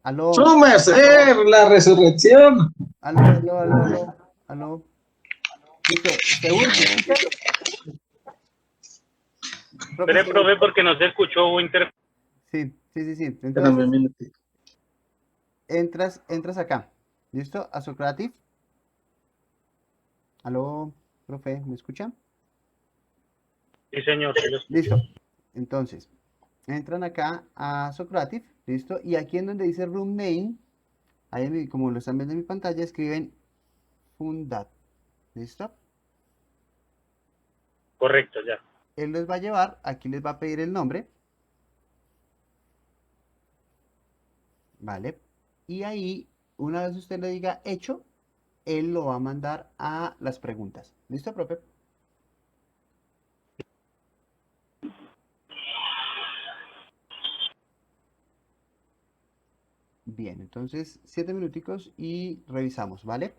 aló, ¡Su merced! ¡La resurrección! aló. Listo, Seúl, ¿me escuchas? Profe Espere, Seúl. profe, porque no se escuchó Sí. Espérame un Entonces minutito. entras acá. ¿Listo? A Socrates. Aló, profe, ¿me escuchan? Sí, señor, sí lo escucho. Listo. Entonces, entran acá a Socrative, ¿listo? Y aquí en donde dice Room Name, ahí como lo están viendo en mi pantalla, escriben Fundat, ¿listo? Correcto, ya. Él les va a llevar, aquí les va a pedir el nombre, ¿vale? Y ahí, una vez usted le diga hecho, él lo va a mandar a las preguntas. ¿Listo, profe? Bien, entonces 7 minuticos y revisamos, ¿vale?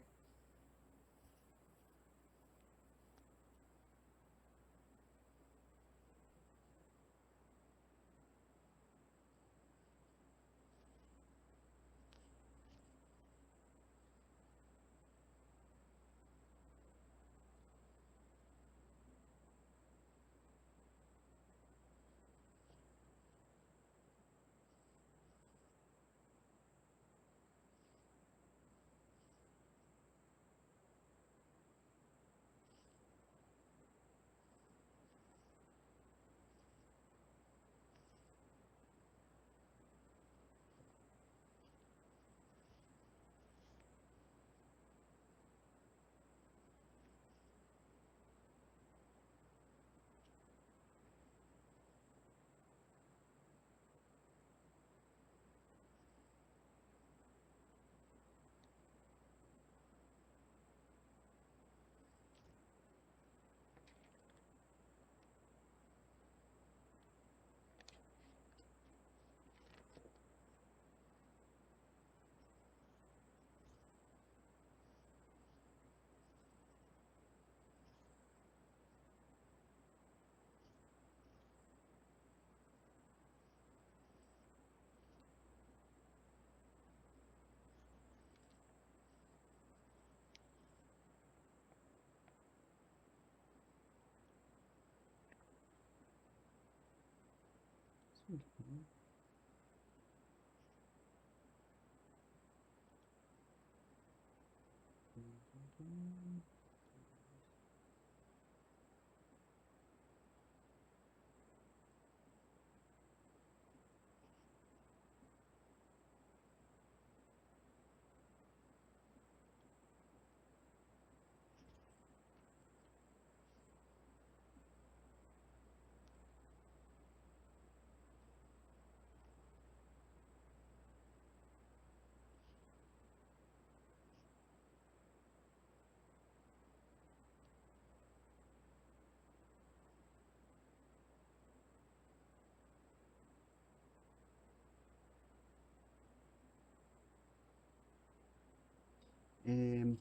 Em,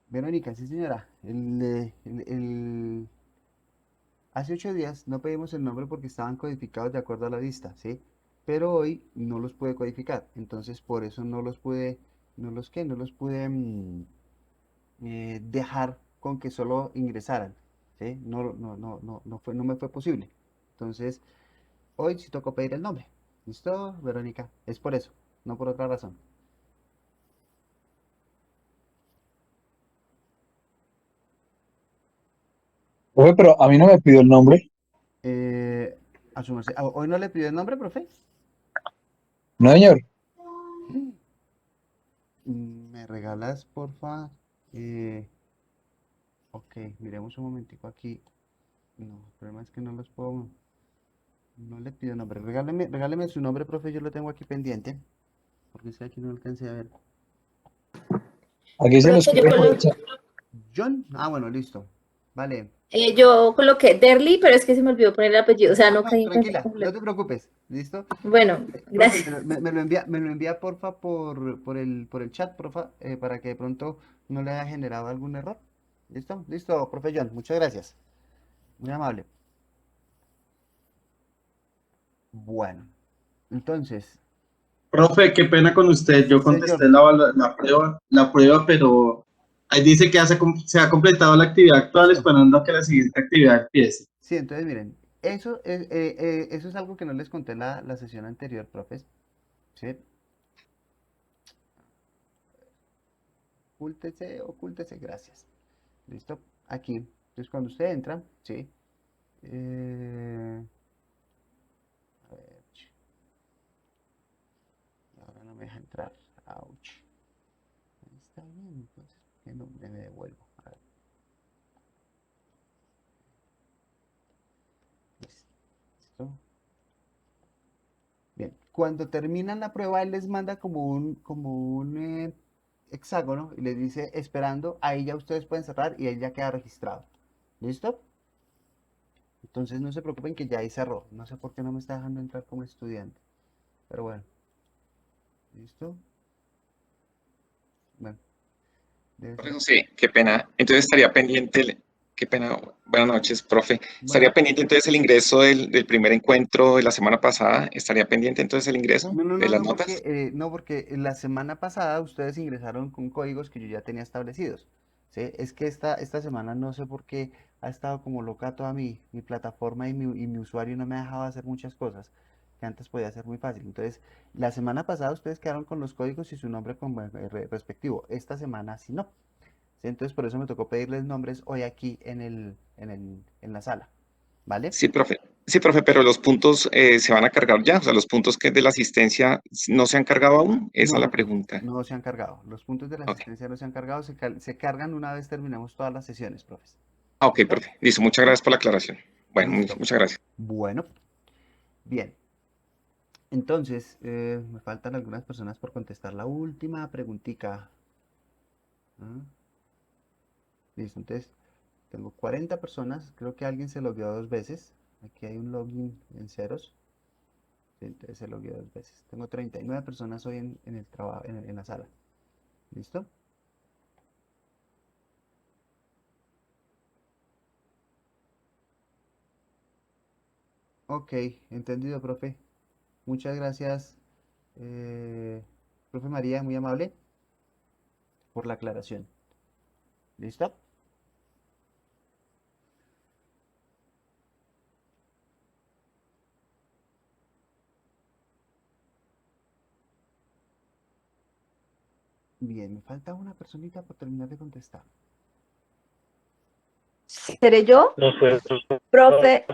Verónica, sí señora, hace 8 días no pedimos el nombre porque estaban codificados de acuerdo a la lista, ¿sí? Pero hoy no los pude codificar, entonces por eso no los pude, no los pude dejar con que solo ingresaran, ¿sí? No me fue posible. Entonces, hoy sí tocó pedir el nombre. ¿Listo, Verónica? Es por eso, no por otra razón. Profe, pero a mí no me pidió el nombre. A su merced. ¿Hoy no le pidió el nombre, profe? No, señor. ¿Me regalas, porfa? Eh, ok, miremos un momentico aquí. No, el problema es que no los puedo. No le pido nombre. Regáleme su nombre, profe. Yo lo tengo aquí pendiente. Porque si aquí no alcancé a ver. Aquí se lo Profe, escribe por el chat. John. Ah, bueno, listo. Vale. yo coloqué Derly, pero es que se me olvidó poner el apellido, o sea, Ah, no no, caí en cuenta tranquila. No completo. te preocupes. ¿Listo? Bueno, Profe, gracias. me lo envía, porfa, por el chat, porfa, para que de pronto no le haya generado algún error. ¿Listo? Listo, profe John. Muchas gracias. Muy amable. Bueno, entonces, Profe, qué pena con usted. Yo señor. contesté la prueba, pero ahí dice que se ha completado la actividad actual Listo. esperando a que la siguiente actividad empiece. Sí, entonces miren, eso es algo que no les conté en la sesión anterior, profes. ¿Sí? Ocúltese, gracias. ¿Listo? Aquí. Entonces cuando usted entra, ¿sí? A ver, ahora no me deja entrar. Ouch. Ahí está bien, entonces, ¿por qué no me devuelvo? A ver, listo. Bien, cuando terminan la prueba, él les manda como un hexágono y les dice esperando, ahí ya ustedes pueden cerrar y ahí ya queda registrado. ¿Listo? Entonces no se preocupen que ya ahí cerró. No sé por qué no me está dejando entrar como estudiante. Pero bueno, ¿listo? Bueno, debe Profe ser. José, qué pena. Entonces estaría pendiente, qué pena, buenas noches, profe. Bueno, Estaría pendiente entonces el ingreso del primer encuentro de la semana pasada. ¿Estaría pendiente entonces el ingreso no, no, de no, las no, porque, notas? no, porque la semana pasada ustedes ingresaron con códigos que yo ya tenía establecidos. ¿Sí? Es que esta semana no sé por qué ha estado como loca toda mi plataforma y mi usuario no me ha dejado hacer muchas cosas que antes podía hacer muy fácil. Entonces, la semana pasada ustedes quedaron con los códigos y su nombre con, respectivo. Esta semana sí no. ¿Sí? Entonces, por eso me tocó pedirles nombres hoy aquí en la sala. ¿Vale? Sí, profe. Sí, profe, pero los puntos se van a cargar ya. O sea, los puntos que de la asistencia no se han cargado aún. Esa No, es la no, no, pregunta. no se han cargado. Los puntos de la Ok. asistencia no se han cargado, se cargan una vez terminemos todas las sesiones, profes. Ah, ok, ¿Listo? profe. Listo, muchas gracias por la aclaración. Bueno, Listo. muchas gracias. Bueno, bien. Entonces, me faltan algunas personas por contestar la última preguntita. ¿Ah? Listo, entonces tengo 40 personas. Creo que alguien se logueó 2 veces. Aquí hay un login en ceros. Sí, entonces se logueó 2 veces. Tengo 39 personas hoy en el trabajo, en la sala. ¿Listo? Ok, entendido, profe. Muchas gracias, profe María, muy amable por la aclaración. ¿Listo? Bien, me falta una personita por terminar de contestar. ¿Seré yo? Nos fue Profe,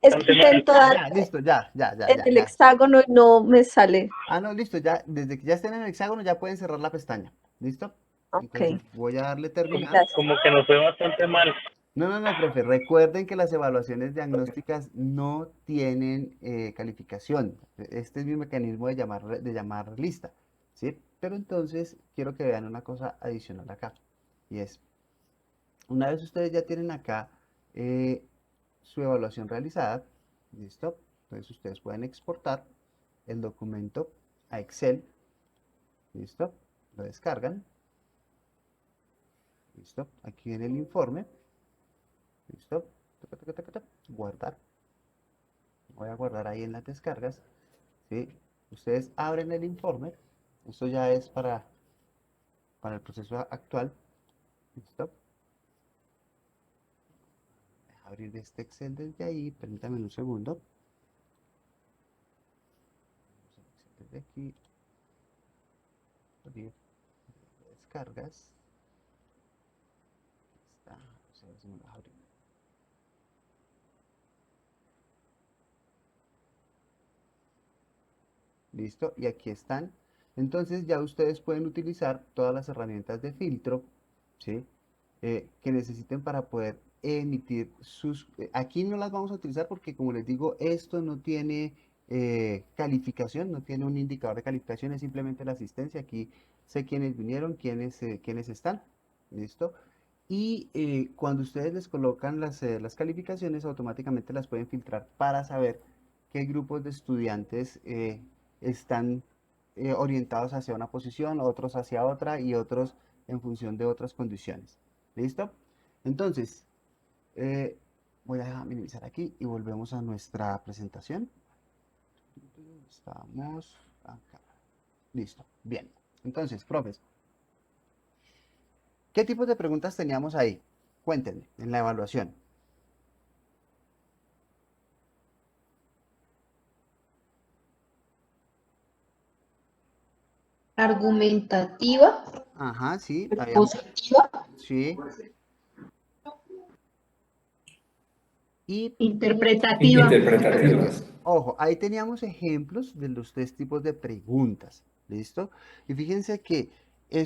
es que bastante mal. intento dar Ya, listo, ya, ya, ya, en ya, el ya. hexágono y no me sale. Ah, no, listo, ya, desde que ya estén en el hexágono ya pueden cerrar la pestaña. ¿Listo? Ok, Entonces voy a darle terminar. gracias. Como que nos fue bastante mal. No, no, no, profe, recuerden que las evaluaciones diagnósticas no tienen calificación. Este es mi mecanismo de llamar lista, ¿sí? Pero entonces quiero que vean una cosa adicional acá, y es, una vez ustedes ya tienen acá eh, su evaluación realizada, ¿listo? Entonces ustedes pueden exportar el documento a Excel, ¿listo? Lo descargan, ¿listo? Aquí en el informe, ¿listo? Taca, taca, taca, taca, guardar. Voy a guardar ahí en las descargas, ¿sí? Ustedes abren el informe, esto ya es para el proceso actual, ¿listo? Deja abrir este Excel desde ahí, permítame un segundo. Desde aquí, abrir descargas, está, vamos a ver si me lo deja abrir. Listo, y aquí están. Entonces ya ustedes pueden utilizar todas las herramientas de filtro, ¿sí? Que necesiten para poder emitir sus... aquí no las vamos a utilizar porque, como les digo, esto no tiene calificación, no tiene un indicador de calificación, es simplemente la asistencia. Aquí sé quiénes vinieron, quiénes están, ¿listo? Y cuando ustedes les colocan las calificaciones, automáticamente las pueden filtrar para saber qué grupos de estudiantes están orientados hacia una posición, otros hacia otra y otros en función de otras condiciones. ¿Listo? Entonces, eh, voy a minimizar aquí y volvemos a nuestra presentación. Estamos acá. Listo. Bien. Entonces, profes, ¿qué tipos de preguntas teníamos ahí? Cuéntenme en la evaluación. Argumentativa, Ajá, sí, positiva, sí. Y interpretativa, ojo, ahí teníamos ejemplos de los 3 tipos de preguntas, ¿listo? Y fíjense que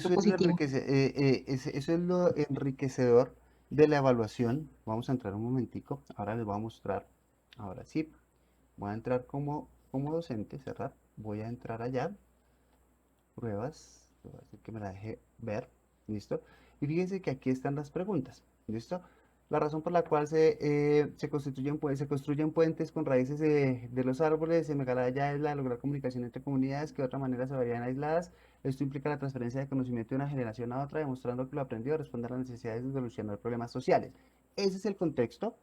positivo. eso es lo enriquecedor de la evaluación. Vamos a entrar un momentico, ahora les voy a mostrar, ahora sí, voy a entrar como docente, cerrar, voy a entrar allá, pruebas, voy a decir que me la deje ver, ¿listo? Y fíjense que aquí están las preguntas, ¿listo? la razón por la cual se construyen puentes con raíces de los árboles en Megalaya es la de lograr comunicación entre comunidades que de otra manera se verían aisladas. Esto implica la transferencia de conocimiento de una generación a otra, demostrando que lo aprendido responde a las necesidades de solucionar problemas sociales. Ese es el contexto.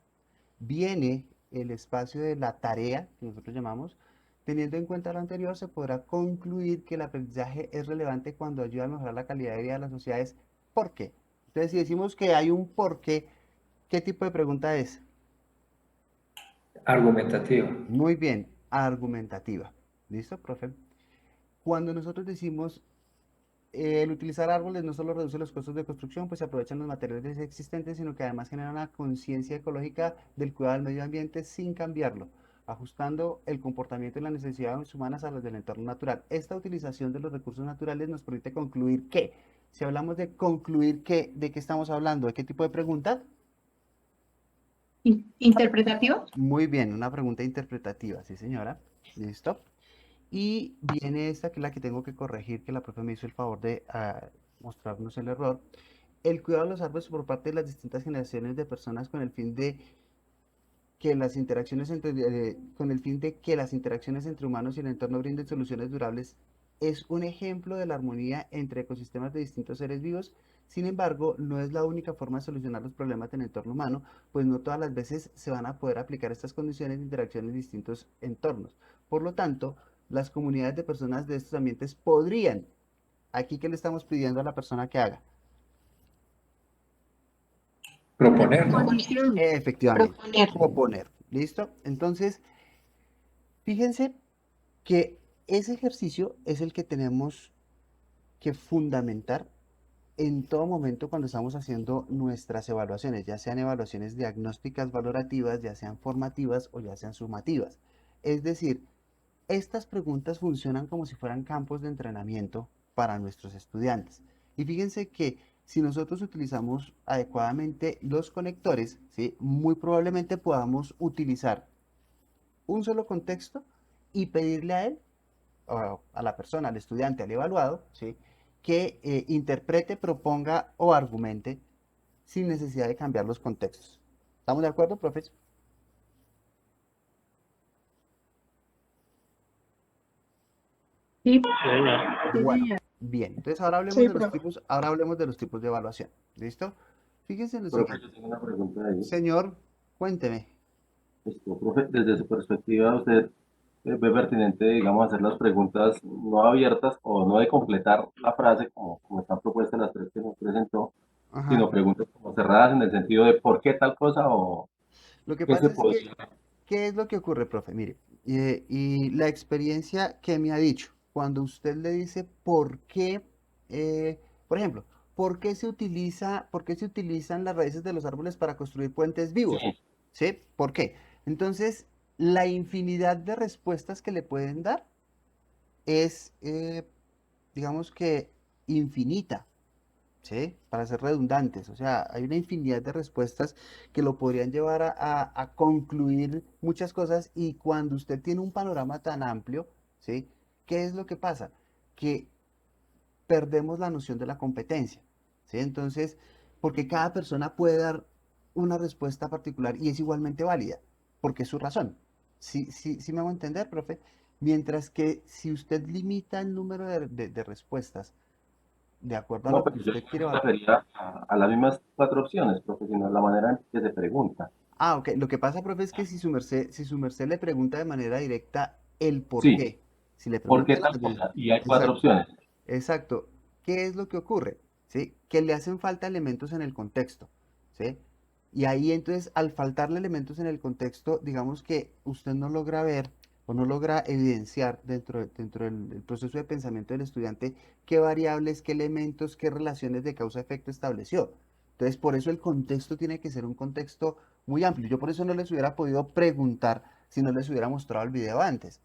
Viene el espacio de la tarea, que nosotros llamamos. Teniendo en cuenta lo anterior, se podrá concluir que el aprendizaje es relevante cuando ayuda a mejorar la calidad de vida de las sociedades. ¿Por qué? Entonces, si decimos que hay un por qué, ¿qué tipo de pregunta es? Argumentativa. Muy bien, argumentativa. ¿Listo, profe? Cuando nosotros decimos el utilizar árboles no solo reduce los costos de construcción, pues se aprovechan los materiales existentes, sino que además genera una conciencia ecológica del cuidado del medio ambiente sin cambiarlo, ajustando el comportamiento y las necesidades humanas a las del entorno natural. Esta utilización de los recursos naturales nos permite concluir que, si hablamos de concluir que, ¿de qué estamos hablando? ¿De qué tipo de pregunta? ¿Interpretativa? Muy bien, una pregunta interpretativa, sí señora. Listo. Y viene esta que es la que tengo que corregir, que la profe me hizo el favor de mostrarnos el error. El cuidado de los árboles por parte de las distintas generaciones de personas con el fin de que las interacciones entre humanos y el entorno brinden soluciones durables es un ejemplo de la armonía entre ecosistemas de distintos seres vivos. Sin embargo, no es la única forma de solucionar los problemas del entorno humano, pues no todas las veces se van a poder aplicar estas condiciones de interacción en distintos entornos. Por lo tanto, las comunidades de personas de estos ambientes podrían, aquí que le estamos pidiendo a la persona que haga. Proponer, ¿no? Efectivamente, Proponer. proponer. ¿Listo? Entonces, fíjense que ese ejercicio es el que tenemos que fundamentar en todo momento cuando estamos haciendo nuestras evaluaciones, ya sean evaluaciones diagnósticas valorativas, ya sean formativas o ya sean sumativas. Es decir, estas preguntas funcionan como si fueran campos de entrenamiento para nuestros estudiantes. Y fíjense que si nosotros utilizamos adecuadamente los conectores, ¿sí? Muy probablemente podamos utilizar un solo contexto y pedirle a él, a la persona, al estudiante, al evaluado, ¿sí? Que interprete, proponga o argumente sin necesidad de cambiar los contextos. ¿Estamos de acuerdo, profesor? Sí, Bueno, señor. bien. Entonces ahora hablemos Sí, de los profe. tipos, ahora hablemos de los tipos de evaluación. ¿Listo? Fíjense en lo Profe, siguiente. yo tengo una pregunta ahí. Señor, cuénteme. Profe, desde su perspectiva, ¿usted ve pertinente, digamos, hacer las preguntas no abiertas o no de completar la frase como están propuestas las tres que nos presentó, Ajá. sino preguntas como cerradas en el sentido de por qué tal cosa o Lo que qué se pasa es que, podría... ¿qué es lo que ocurre, profe? Mire, y la experiencia que me ha dicho, cuando usted le dice por qué, por ejemplo, por qué se utilizan las raíces de los árboles para construir puentes vivos? Sí, ¿Sí? ¿Por qué? Entonces, la infinidad de respuestas que le pueden dar es, digamos que, infinita. ¿Sí? Para ser redundantes. O sea, hay una infinidad de respuestas que lo podrían llevar a concluir muchas cosas y cuando usted tiene un panorama tan amplio, ¿sí? ¿Qué es lo que pasa? Que perdemos la noción de la competencia, ¿sí? Entonces, porque cada persona puede dar una respuesta particular y es igualmente válida, porque es su razón. Sí me hago entender, profe. Mientras que si usted limita el número de respuestas de acuerdo a no, lo que pero yo usted quiere me evaluar. refería a las mismas cuatro opciones, profe, sino la manera en que se pregunta. Ah, ok. Lo que pasa, profe, es que si su merced le pregunta de manera directa el por Sí, qué, si le ¿por qué pregunta tal cosa? Y hay cuatro exacto, opciones. exacto, ¿qué es lo que ocurre? ¿Sí? Que le hacen falta elementos en el contexto, ¿sí? Y ahí entonces, al faltarle elementos en el contexto, digamos que usted no logra ver o no logra evidenciar dentro del proceso de pensamiento del estudiante qué variables, qué elementos, qué relaciones de causa-efecto estableció. Entonces, por eso el contexto tiene que ser un contexto muy amplio. Yo por eso no les hubiera podido preguntar si no les hubiera mostrado el video antes.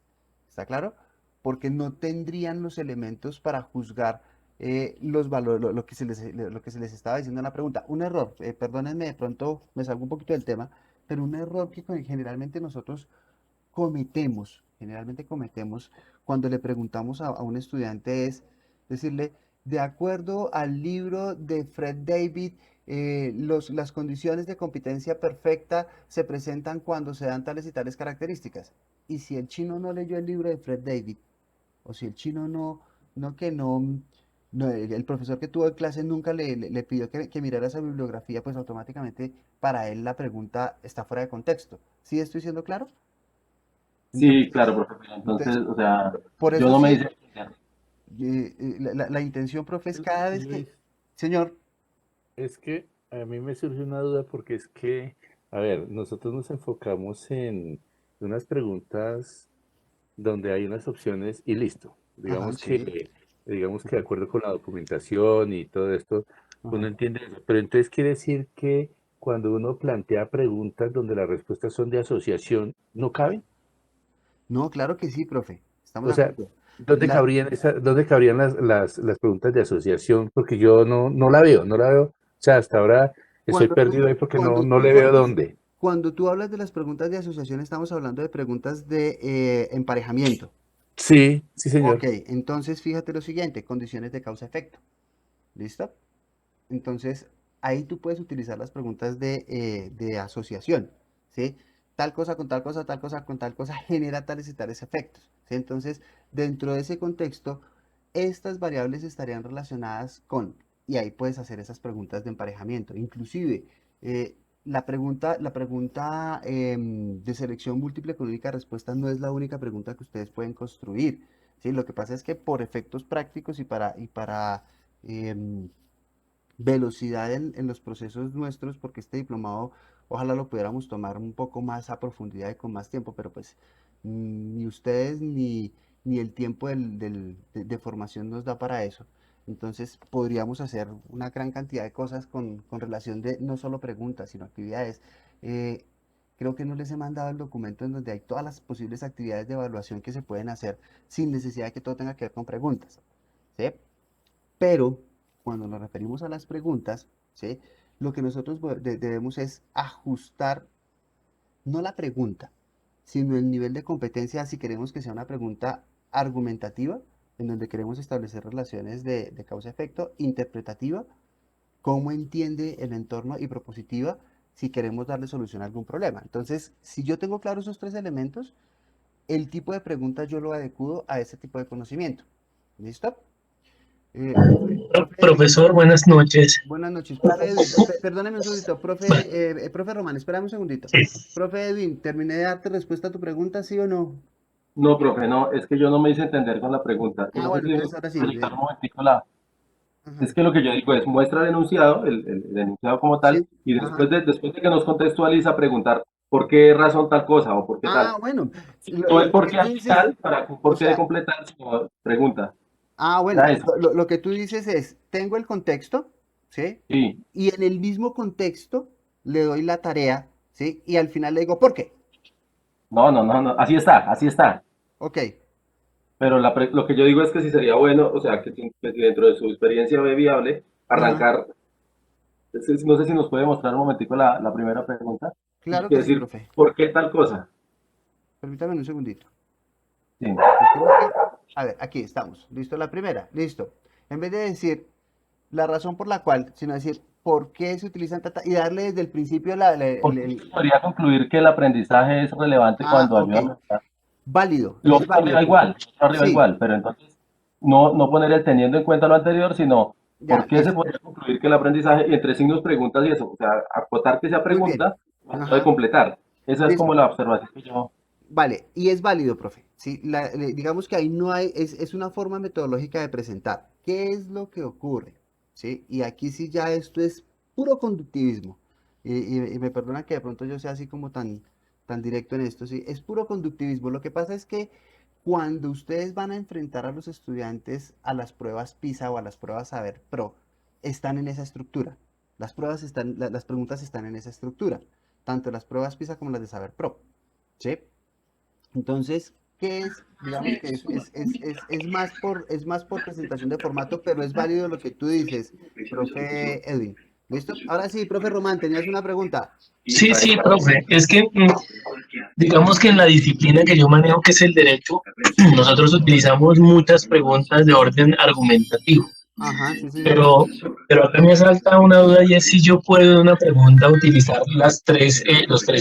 ¿Está claro? Porque no tendrían los elementos para juzgar los valores, lo que se les estaba diciendo en la pregunta. Un error, perdónenme, de pronto me salgo un poquito del tema, pero un error que generalmente nosotros generalmente cometemos cuando le preguntamos a un estudiante es decirle, De acuerdo al libro de Fred David, las condiciones de competencia perfecta se presentan cuando se dan tales y tales características. Y si el chino no leyó el libro de Fred David, o si el chino el profesor que tuvo en clase nunca le pidió que mirara esa bibliografía, pues automáticamente para él la pregunta está fuera de contexto. ¿Sí estoy siendo claro? Sí, Entonces, claro, profe, pero entonces, o sea, por yo eso no me sí, hice la intención, profe, es cada vez que... Luis, Señor, es que a mí me surge una duda porque es que, a ver, nosotros nos enfocamos en unas preguntas donde hay unas opciones y listo. ajá, sí, Digamos que de acuerdo con la documentación y todo esto, uno ajá. entiende eso. Pero entonces quiere decir que cuando uno plantea preguntas donde las respuestas son de asociación, ¿no caben? No, claro que sí, profe, estamos O de sea, acuerdo. ¿dónde La- cabrían dónde cabrían las preguntas de asociación? Porque yo no la veo, no la veo. O sea, hasta ahora estoy cuando perdido tú, ahí porque cuando no tú le veo hablas, dónde. cuando tú hablas de las preguntas de asociación, estamos hablando de preguntas de emparejamiento. Sí, sí, Ok, señor. entonces fíjate lo siguiente, condiciones de causa-efecto. ¿Listo? Entonces, ahí tú puedes utilizar las preguntas de asociación, ¿sí? Tal cosa con tal cosa, tal cosa con tal cosa genera tales y tales efectos, ¿sí? Entonces, dentro de ese contexto, estas variables estarían relacionadas con, y ahí puedes hacer esas preguntas de emparejamiento. Inclusive, eh, la pregunta de selección múltiple con única respuesta no es la única pregunta que ustedes pueden construir, ¿sí? Lo que pasa es que por efectos prácticos y para em, velocidad en los procesos nuestros, porque este diplomado ojalá lo pudiéramos tomar un poco más a profundidad y con más tiempo, pero pues ni ustedes ni el tiempo de formación nos da para eso. Entonces podríamos hacer una gran cantidad de cosas con relación de no solo preguntas, sino actividades. Eh, Creo que no les he mandado el documento en donde hay todas las posibles actividades de evaluación que se pueden hacer sin necesidad de que todo tenga que ver con preguntas, ¿sí? Pero cuando nos referimos a las preguntas, ¿sí? Lo que nosotros debemos es ajustar no la pregunta, sino el nivel de competencia si queremos que sea una pregunta argumentativa, en donde queremos establecer relaciones de causa-efecto, interpretativa, cómo entiende el entorno y propositiva si queremos darle solución a algún problema. Entonces, si yo tengo claro esos tres elementos, el tipo de pregunta yo lo adecuo a ese tipo de conocimiento. ¿Listo? Profe Edwin, Profesor, buenas noches. buenas noches. Profe Edwin, perdóneme un segundito. Profe Román, espérame un segundito. Profe Edwin, ¿terminé de darte respuesta a tu pregunta, sí o no? No, profe, no, es que yo no me hice entender con la pregunta. Y Ah, no sé bueno, si me entonces puede ahora sí. explicar un momentico la... Ajá. Es que lo que yo digo es, muestra el enunciado, el enunciado como tal, Sí, y ajá. después de que nos contextualiza, preguntar por qué razón tal cosa o por qué tal. Ah, bueno. No el Lo por que qué tú al dices, final, para un o por qué de sea, completar, sino pregunta. bueno, Era eso. lo que tú dices es, tengo el contexto, ¿sí? Sí. Y en el mismo contexto le doy la tarea, ¿sí? Y al final le digo, ¿por qué? No. Así está, así está. Ok, Pero lo que yo digo es que si sería bueno, o sea, que si dentro de su experiencia ve viable, ajá. arrancar, no sé si nos puede mostrar un momentico la primera pregunta, y Claro que que sí, decir, profe. ¿por qué tal cosa? Permítame un segundito. Sí. Que creo que, a ver, aquí estamos. Listo, la primera, listo. En vez de decir la razón por la cual, sino decir por qué se utilizan y darle desde el principio ¿Por qué se podría concluir que el aprendizaje es relevante cuando ok, ayuda a mejorar? válido, Lo es otro válido, arriba profe. igual, lo otro arriba Sí, igual, pero entonces no poner el teniendo en cuenta lo anterior, sino ya, por qué se listo. podría concluir que el aprendizaje, y entre signos preguntas y eso, o sea, acotar que sea Muy bien. pregunta, no de Ajá, completar. Esa es como listo. la observación que yo... Vale, y es válido, profe. Sí, digamos que ahí no hay, es una forma metodológica de presentar. ¿Qué es lo que ocurre? ¿Sí? Y aquí sí ya esto es puro conductivismo. Y me perdona que de pronto yo sea así como tan directo en esto, sí, es puro conductivismo. Lo que pasa es que cuando ustedes van a enfrentar a los estudiantes a las pruebas PISA o a las pruebas Saber Pro, están en esa estructura. Las preguntas están en esa estructura, tanto las pruebas PISA como las de Saber Pro. ¿Sí? Entonces, ¿qué es? Digamos que es más por presentación de formato, pero es válido lo que tú dices, profe Edwin. ¿Listo? Ahora sí, profe Román, tenías una pregunta. Sí, profe. Es que, digamos que en la disciplina que yo manejo, que es el derecho, nosotros utilizamos muchas preguntas de orden argumentativo. Ajá, sí, señor. Pero acá me salta una duda y es si yo puedo en una pregunta utilizar los tres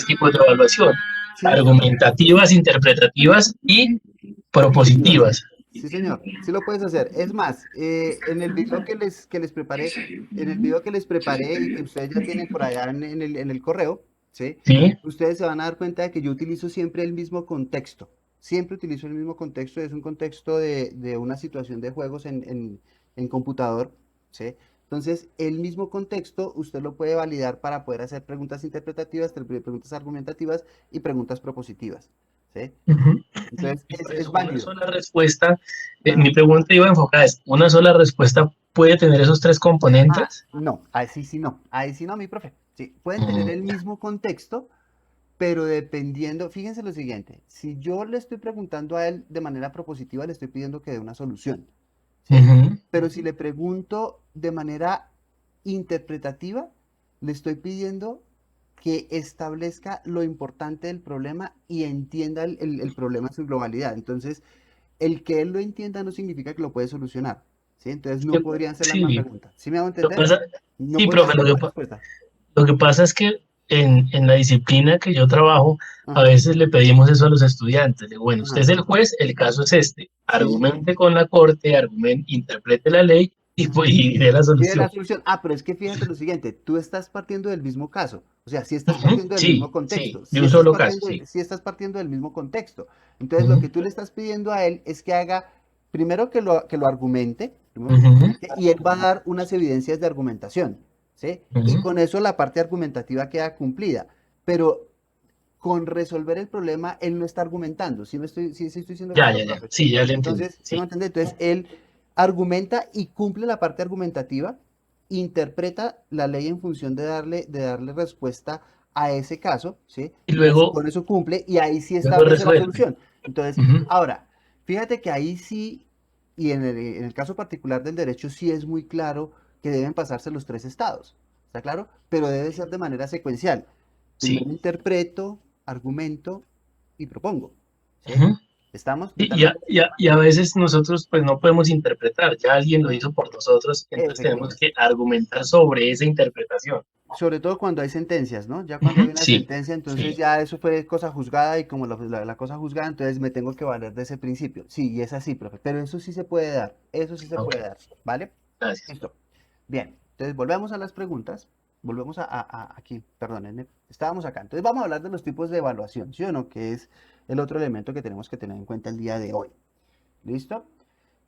tipos de evaluación, Sí, señor. argumentativas, interpretativas y Positivas. propositivas. Sí, señor. Sí lo puedes hacer. Es más, en el video que les preparé, en el video que les preparé y que ustedes ya tienen por allá en el correo, ¿sí? ¿Sí? Ustedes se van a dar cuenta de que yo utilizo siempre el mismo contexto. Siempre utilizo el mismo contexto. Es un contexto de una situación de juegos en computador, ¿sí? Entonces, el mismo contexto usted lo puede validar para poder hacer preguntas interpretativas, preguntas argumentativas y preguntas propositivas, ¿sí? Ujú. Entonces, Por es eso, una válido. sola respuesta, Ajá. mi pregunta iba enfocada es, ¿una sola respuesta puede tener esos tres componentes? No, así sí no. Ahí sí no, mi profe. Sí, pueden tener el Ya. mismo contexto, pero dependiendo, fíjense lo siguiente, si yo le estoy preguntando a él de manera propositiva, le estoy pidiendo que dé una solución, ¿sí? Ujú. Pero si le pregunto de manera interpretativa, le estoy pidiendo que establezca lo importante del problema y entienda el problema en su globalidad. Entonces, el que él lo entienda no significa que lo puede solucionar, ¿sí? Entonces, no podrían ser la misma Sí, pregunta. ¿Sí me hago lo que entender? pasa, No sí, podría profe, ser la misma respuesta. lo que pasa es que en la disciplina que yo trabajo, a Ajá, veces le pedimos eso a los estudiantes. Le digo, bueno, usted ajá. es el juez, el caso es este. Sí. Argumente con la corte, interprete la ley y, Ajá. y dé la Pide la solución. solución. Ah, pero es que fíjate lo siguiente, tú estás partiendo del mismo caso, o sea, si estás partiendo del mismo Sí, sí, contexto, de un solo caso, sí. si estás partiendo del mismo contexto. Entonces, lo Ujú, que tú le estás pidiendo a él es que haga, primero que lo argumente, ujú, y él va a dar unas evidencias de argumentación, ¿sí? Y ujú. con eso la parte argumentativa queda cumplida. Pero con resolver el problema, él no está argumentando. Sí estoy siendo Ya, claro, ya, ya. profe. Sí, ya le entendí. Entonces, ¿sí me Sí. entiende? Entonces, él argumenta y cumple la parte argumentativa, interpreta la ley en función de darle respuesta a ese caso, ¿sí? Y Entonces, luego, con eso cumple y ahí sí luego establece la resuelve. solución. Entonces, Ujú. ahora, fíjate que ahí sí, y en el caso particular del derecho, sí es muy claro que deben pasarse los tres estados. ¿Está claro? Pero debe ser de manera secuencial. Primero Sí. interpreto, argumento y propongo. ¿Sí? Ujú. ¿Estamos Y totalmente? y a veces nosotros pues no podemos interpretar, ya alguien lo hizo por nosotros, entonces tenemos Efectivamente. que argumentar sobre esa interpretación. Sobre todo cuando hay sentencias, ¿no? Ya cuando hay Ujú. una Sí, sentencia, entonces sí, ya eso fue cosa juzgada y como la cosa juzgada, entonces me tengo que valer de ese principio. Sí, y es así, profe. Pero eso sí se puede dar. Eso sí se ok, puede dar. ¿Vale? gracias. Listo. Bien. Entonces volvemos a las preguntas. Volvemos aquí. Perdonen. Estábamos acá. Entonces vamos a hablar de los tipos de evaluación, ¿sí o no? Que es el otro elemento que tenemos que tener en cuenta el día de hoy. ¿Listo?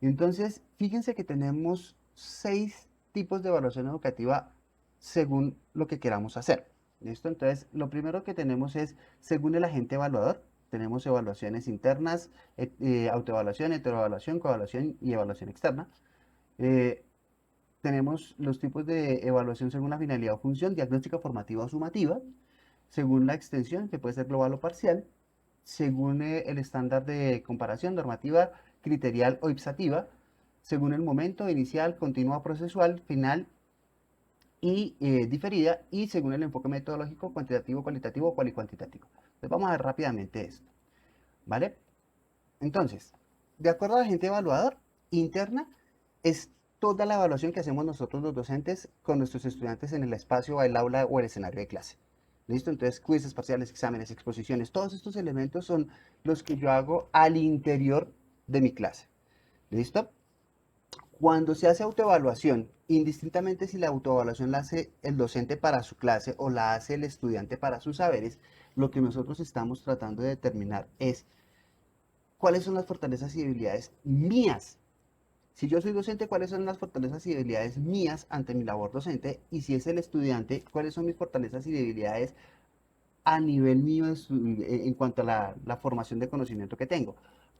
Y entonces, fíjense que tenemos 6 tipos de evaluación educativa según lo que queramos hacer. ¿Listo? Entonces, lo primero que tenemos es, según el agente evaluador, tenemos evaluaciones internas, autoevaluación, heteroevaluación, coevaluación y evaluación externa. Eh, tenemos los tipos de evaluación según la finalidad o función, diagnóstica, formativa o sumativa, según la extensión, que puede ser global o parcial, según el estándar de comparación, normativa, criterial o ipsativa, según el momento inicial, continua, procesual, final y diferida, y según el enfoque metodológico, cuantitativo, cualitativo o cualitativo. Entonces vamos a ver rápidamente esto, ¿vale? Entonces, de acuerdo al agente evaluador, interna es toda la evaluación que hacemos nosotros los docentes con nuestros estudiantes en el espacio, el aula o el escenario de clase. ¿Listo? Entonces, quizzes, parciales, exámenes, exposiciones, todos estos elementos son los que yo hago al interior de mi clase. ¿Listo? Cuando se hace autoevaluación, indistintamente si la autoevaluación la hace el docente para su clase o la hace el estudiante para sus saberes, lo que nosotros estamos tratando de determinar es cuáles son las fortalezas y debilidades mías. Si yo soy docente, cuáles son las fortalezas y debilidades mías ante mi labor docente, y si es el estudiante, cuáles son mis fortalezas y debilidades a nivel mío en cuanto a la formación de conocimiento que tengo.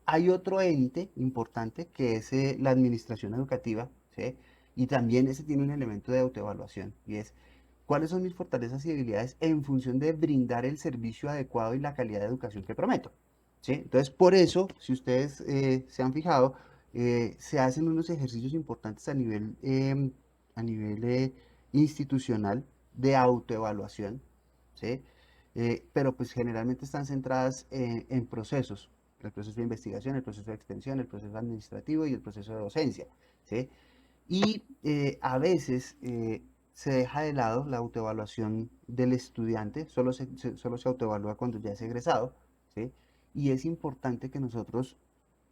Hay otro ente importante que es la administración educativa, ¿sí? Y también ese tiene un elemento de autoevaluación, y es cuáles son mis fortalezas y debilidades en función de brindar el servicio adecuado y la calidad de educación que prometo. ¿Sí? Entonces, por eso, si ustedes se han fijado, se hacen unos ejercicios importantes a nivel institucional de autoevaluación, ¿sí? Pero pues generalmente están centradas en procesos, el proceso de investigación, el proceso de extensión, el proceso administrativo y el proceso de docencia, ¿sí? Y a veces se deja de lado la autoevaluación del estudiante, solo se autoevalúa cuando ya es egresado, ¿sí? Y es importante que nosotros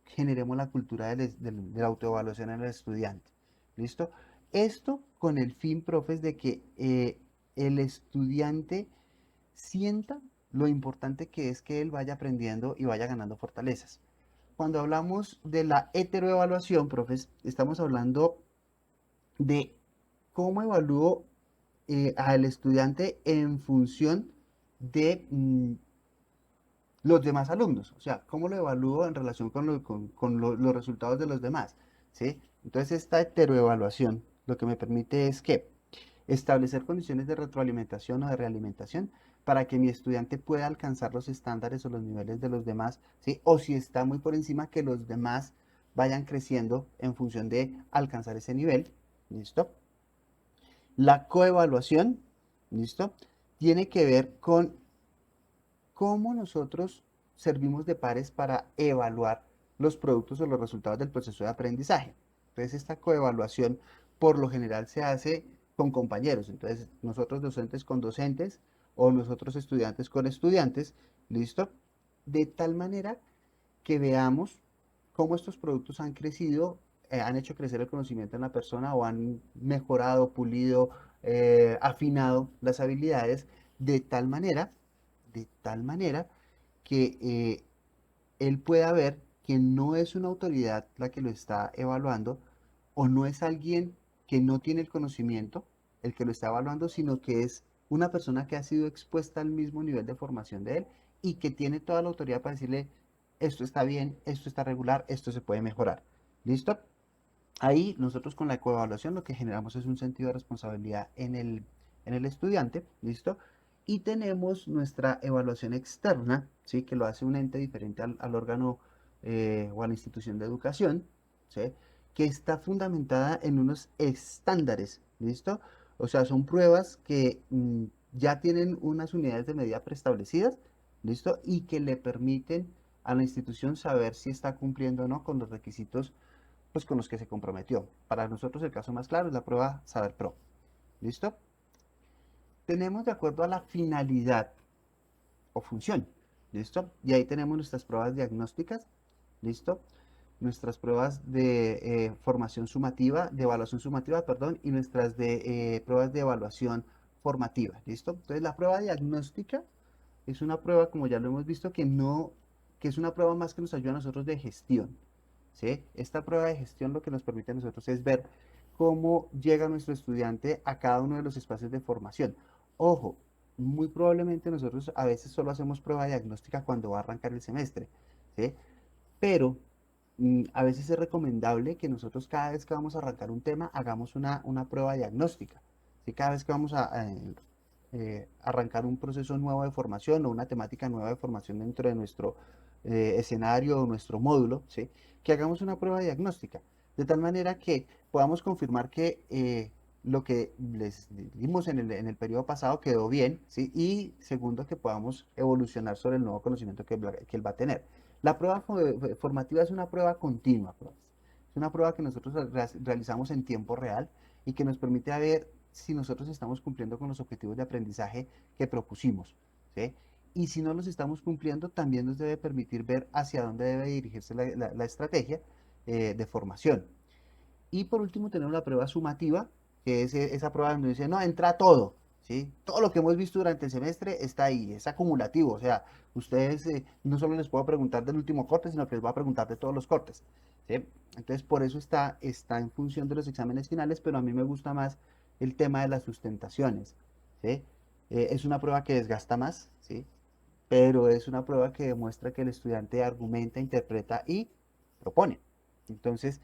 generemos la cultura de la autoevaluación en el estudiante. ¿Listo? Esto con el fin, profes, de que el estudiante sienta lo importante que es que él vaya aprendiendo y vaya ganando fortalezas. Cuando hablamos de la heteroevaluación, profes, estamos hablando de cómo evalúo al estudiante en función de los demás alumnos, o sea, cómo lo evalúo en relación con los resultados de los demás, ¿sí? Entonces, esta heteroevaluación lo que me permite es que establecer condiciones de retroalimentación o de realimentación para que mi estudiante pueda alcanzar los estándares o los niveles de los demás, ¿sí? O si está muy por encima, que los demás vayan creciendo en función de alcanzar ese nivel, ¿listo? La coevaluación, ¿listo? Tiene que ver con cómo nosotros servimos de pares para evaluar los productos o los resultados del proceso de aprendizaje. Entonces, esta coevaluación por lo general se hace con compañeros. Entonces, nosotros docentes con docentes o nosotros estudiantes con estudiantes, ¿listo? De tal manera que veamos cómo estos productos han crecido, han hecho crecer el conocimiento en la persona o han mejorado, pulido, afinado las habilidades de tal manera que él pueda ver que no es una autoridad la que lo está evaluando o no es alguien que no tiene el conocimiento el que lo está evaluando, sino que es una persona que ha sido expuesta al mismo nivel de formación de él y que tiene toda la autoridad para decirle esto está bien, esto está regular, esto se puede mejorar. ¿Listo? Ahí nosotros con la coevaluación lo que generamos es un sentido de responsabilidad en el estudiante, ¿listo? Y tenemos nuestra evaluación externa, ¿sí? Que lo hace un ente diferente al órgano o a la institución de educación, ¿sí? Que está fundamentada en unos estándares, ¿listo? O sea, son pruebas que ya tienen unas unidades de medida preestablecidas, ¿listo? Y que le permiten a la institución saber si está cumpliendo o no con los requisitos pues, con los que se comprometió. Para nosotros el caso más claro es la prueba Saber Pro. ¿Listo? Tenemos de acuerdo a la finalidad o función. ¿Listo? Y ahí tenemos nuestras pruebas diagnósticas. ¿Listo? Nuestras pruebas de formación sumativa, de evaluación sumativa, perdón, y nuestras de pruebas de evaluación formativa. ¿Listo? Entonces la prueba diagnóstica es una prueba, como ya lo hemos visto, que es una prueba más que nos ayuda a nosotros de gestión. ¿Sí? Esta prueba de gestión lo que nos permite a nosotros es ver cómo llega nuestro estudiante a cada uno de los espacios de formación. Ojo, muy probablemente nosotros a veces solo hacemos prueba diagnóstica cuando va a arrancar el semestre, ¿sí? Pero a veces es recomendable que nosotros cada vez que vamos a arrancar un tema hagamos una prueba diagnóstica, ¿sí? Cada vez que vamos a arrancar un proceso nuevo de formación o una temática nueva de formación dentro de nuestro escenario o nuestro módulo, ¿sí? Que hagamos una prueba diagnóstica, de tal manera que podamos confirmar que lo que les dimos en el periodo pasado quedó bien, ¿sí? Y segundo, que podamos evolucionar sobre el nuevo conocimiento que él va a tener. La prueba formativa es una prueba continua, pues. Es una prueba que nosotros realizamos en tiempo real y que nos permite ver si nosotros estamos cumpliendo con los objetivos de aprendizaje que propusimos, ¿sí? Y si no los estamos cumpliendo, también nos debe permitir ver hacia dónde debe dirigirse la estrategia de formación. Y por último tenemos la prueba sumativa, que es esa prueba donde dice, no, entra todo, ¿sí? Todo lo que hemos visto durante el semestre está ahí, es acumulativo, o sea, ustedes no solo les puedo preguntar del último corte, sino que les voy a preguntar de todos los cortes, ¿sí? Entonces, por eso está en función de los exámenes finales, pero a mí me gusta más el tema de las sustentaciones, ¿sí? Es una prueba que desgasta más, ¿sí? Pero es una prueba que demuestra que el estudiante argumenta, interpreta y propone. Entonces,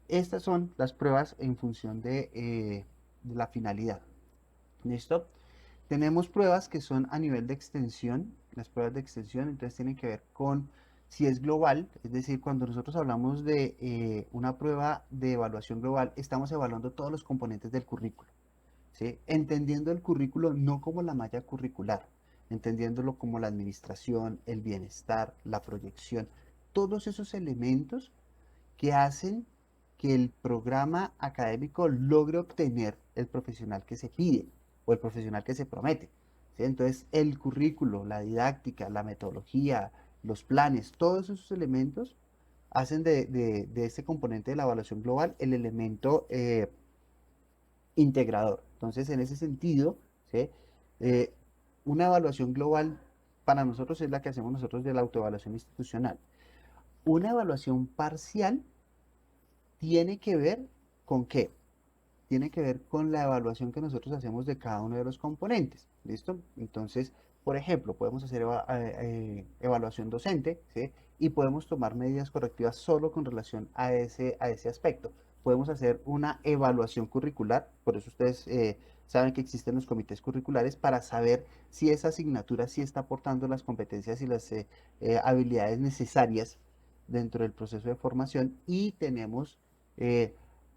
estas son las pruebas en función de la finalidad. ¿Listo? Tenemos pruebas que son a nivel de extensión. Las pruebas de extensión entonces tienen que ver con si es global, es decir, cuando nosotros hablamos de una prueba de evaluación global, estamos evaluando todos los componentes del currículo, ¿sí? Entendiendo el currículo no como la malla curricular, entendiéndolo como la administración, el bienestar, la proyección, todos esos elementos que hacen que el programa académico logre obtener el profesional que se pide o el profesional que se promete. ¿Sí? Entonces, el currículo, la didáctica, la metodología, los planes, todos esos elementos hacen de este componente de la evaluación global el elemento integrador. Entonces, en ese sentido, ¿sí? Eh, una evaluación global para nosotros es la que hacemos nosotros de la autoevaluación institucional. Una evaluación parcial tiene que ver con qué? Tiene que ver con la evaluación que nosotros hacemos de cada uno de los componentes. ¿Listo? Entonces, por ejemplo, podemos hacer evaluación docente, ¿sí? Y podemos tomar medidas correctivas solo con relación a ese aspecto. Podemos hacer una evaluación curricular, por eso ustedes saben que existen los comités curriculares para saber si esa asignatura sí está aportando las competencias y las habilidades necesarias dentro del proceso de formación. Y tenemos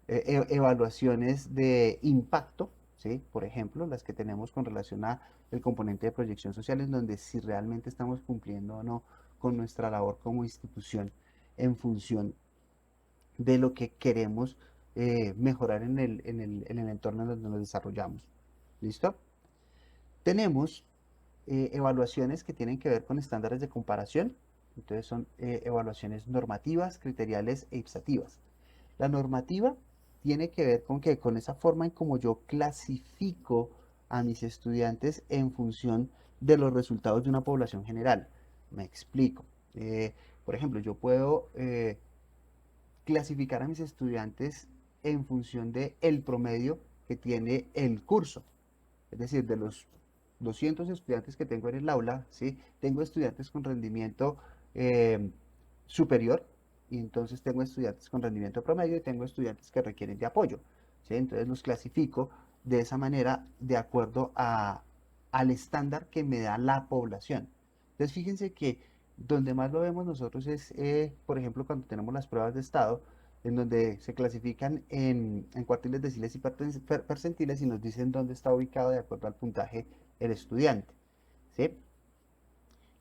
evaluaciones de impacto, ¿sí? Por ejemplo, las que tenemos con relación a el componente de proyección social, en donde si realmente estamos cumpliendo o no con nuestra labor como institución en función de lo que queremos mejorar en el entorno en donde nos desarrollamos. ¿Listo? Tenemos evaluaciones que tienen que ver con estándares de comparación. Entonces son evaluaciones normativas, criteriales e ipsativas. La normativa tiene que ver con que con esa forma en como yo clasifico a mis estudiantes en función de los resultados de una población general. Me explico. Por ejemplo, yo puedo clasificar a mis estudiantes en función de el promedio que tiene el curso. Es decir, de los 200 estudiantes que tengo en el aula, ¿sí? Tengo estudiantes con rendimiento superior, y entonces tengo estudiantes con rendimiento promedio y tengo estudiantes que requieren de apoyo, ¿sí? Entonces los clasifico de esa manera de acuerdo al estándar que me da la población. Entonces fíjense que donde más lo vemos nosotros es, por ejemplo, cuando tenemos las pruebas de estado, en donde se clasifican en cuartiles, deciles y percentiles y nos dicen dónde está ubicado de acuerdo al puntaje el estudiante, ¿sí?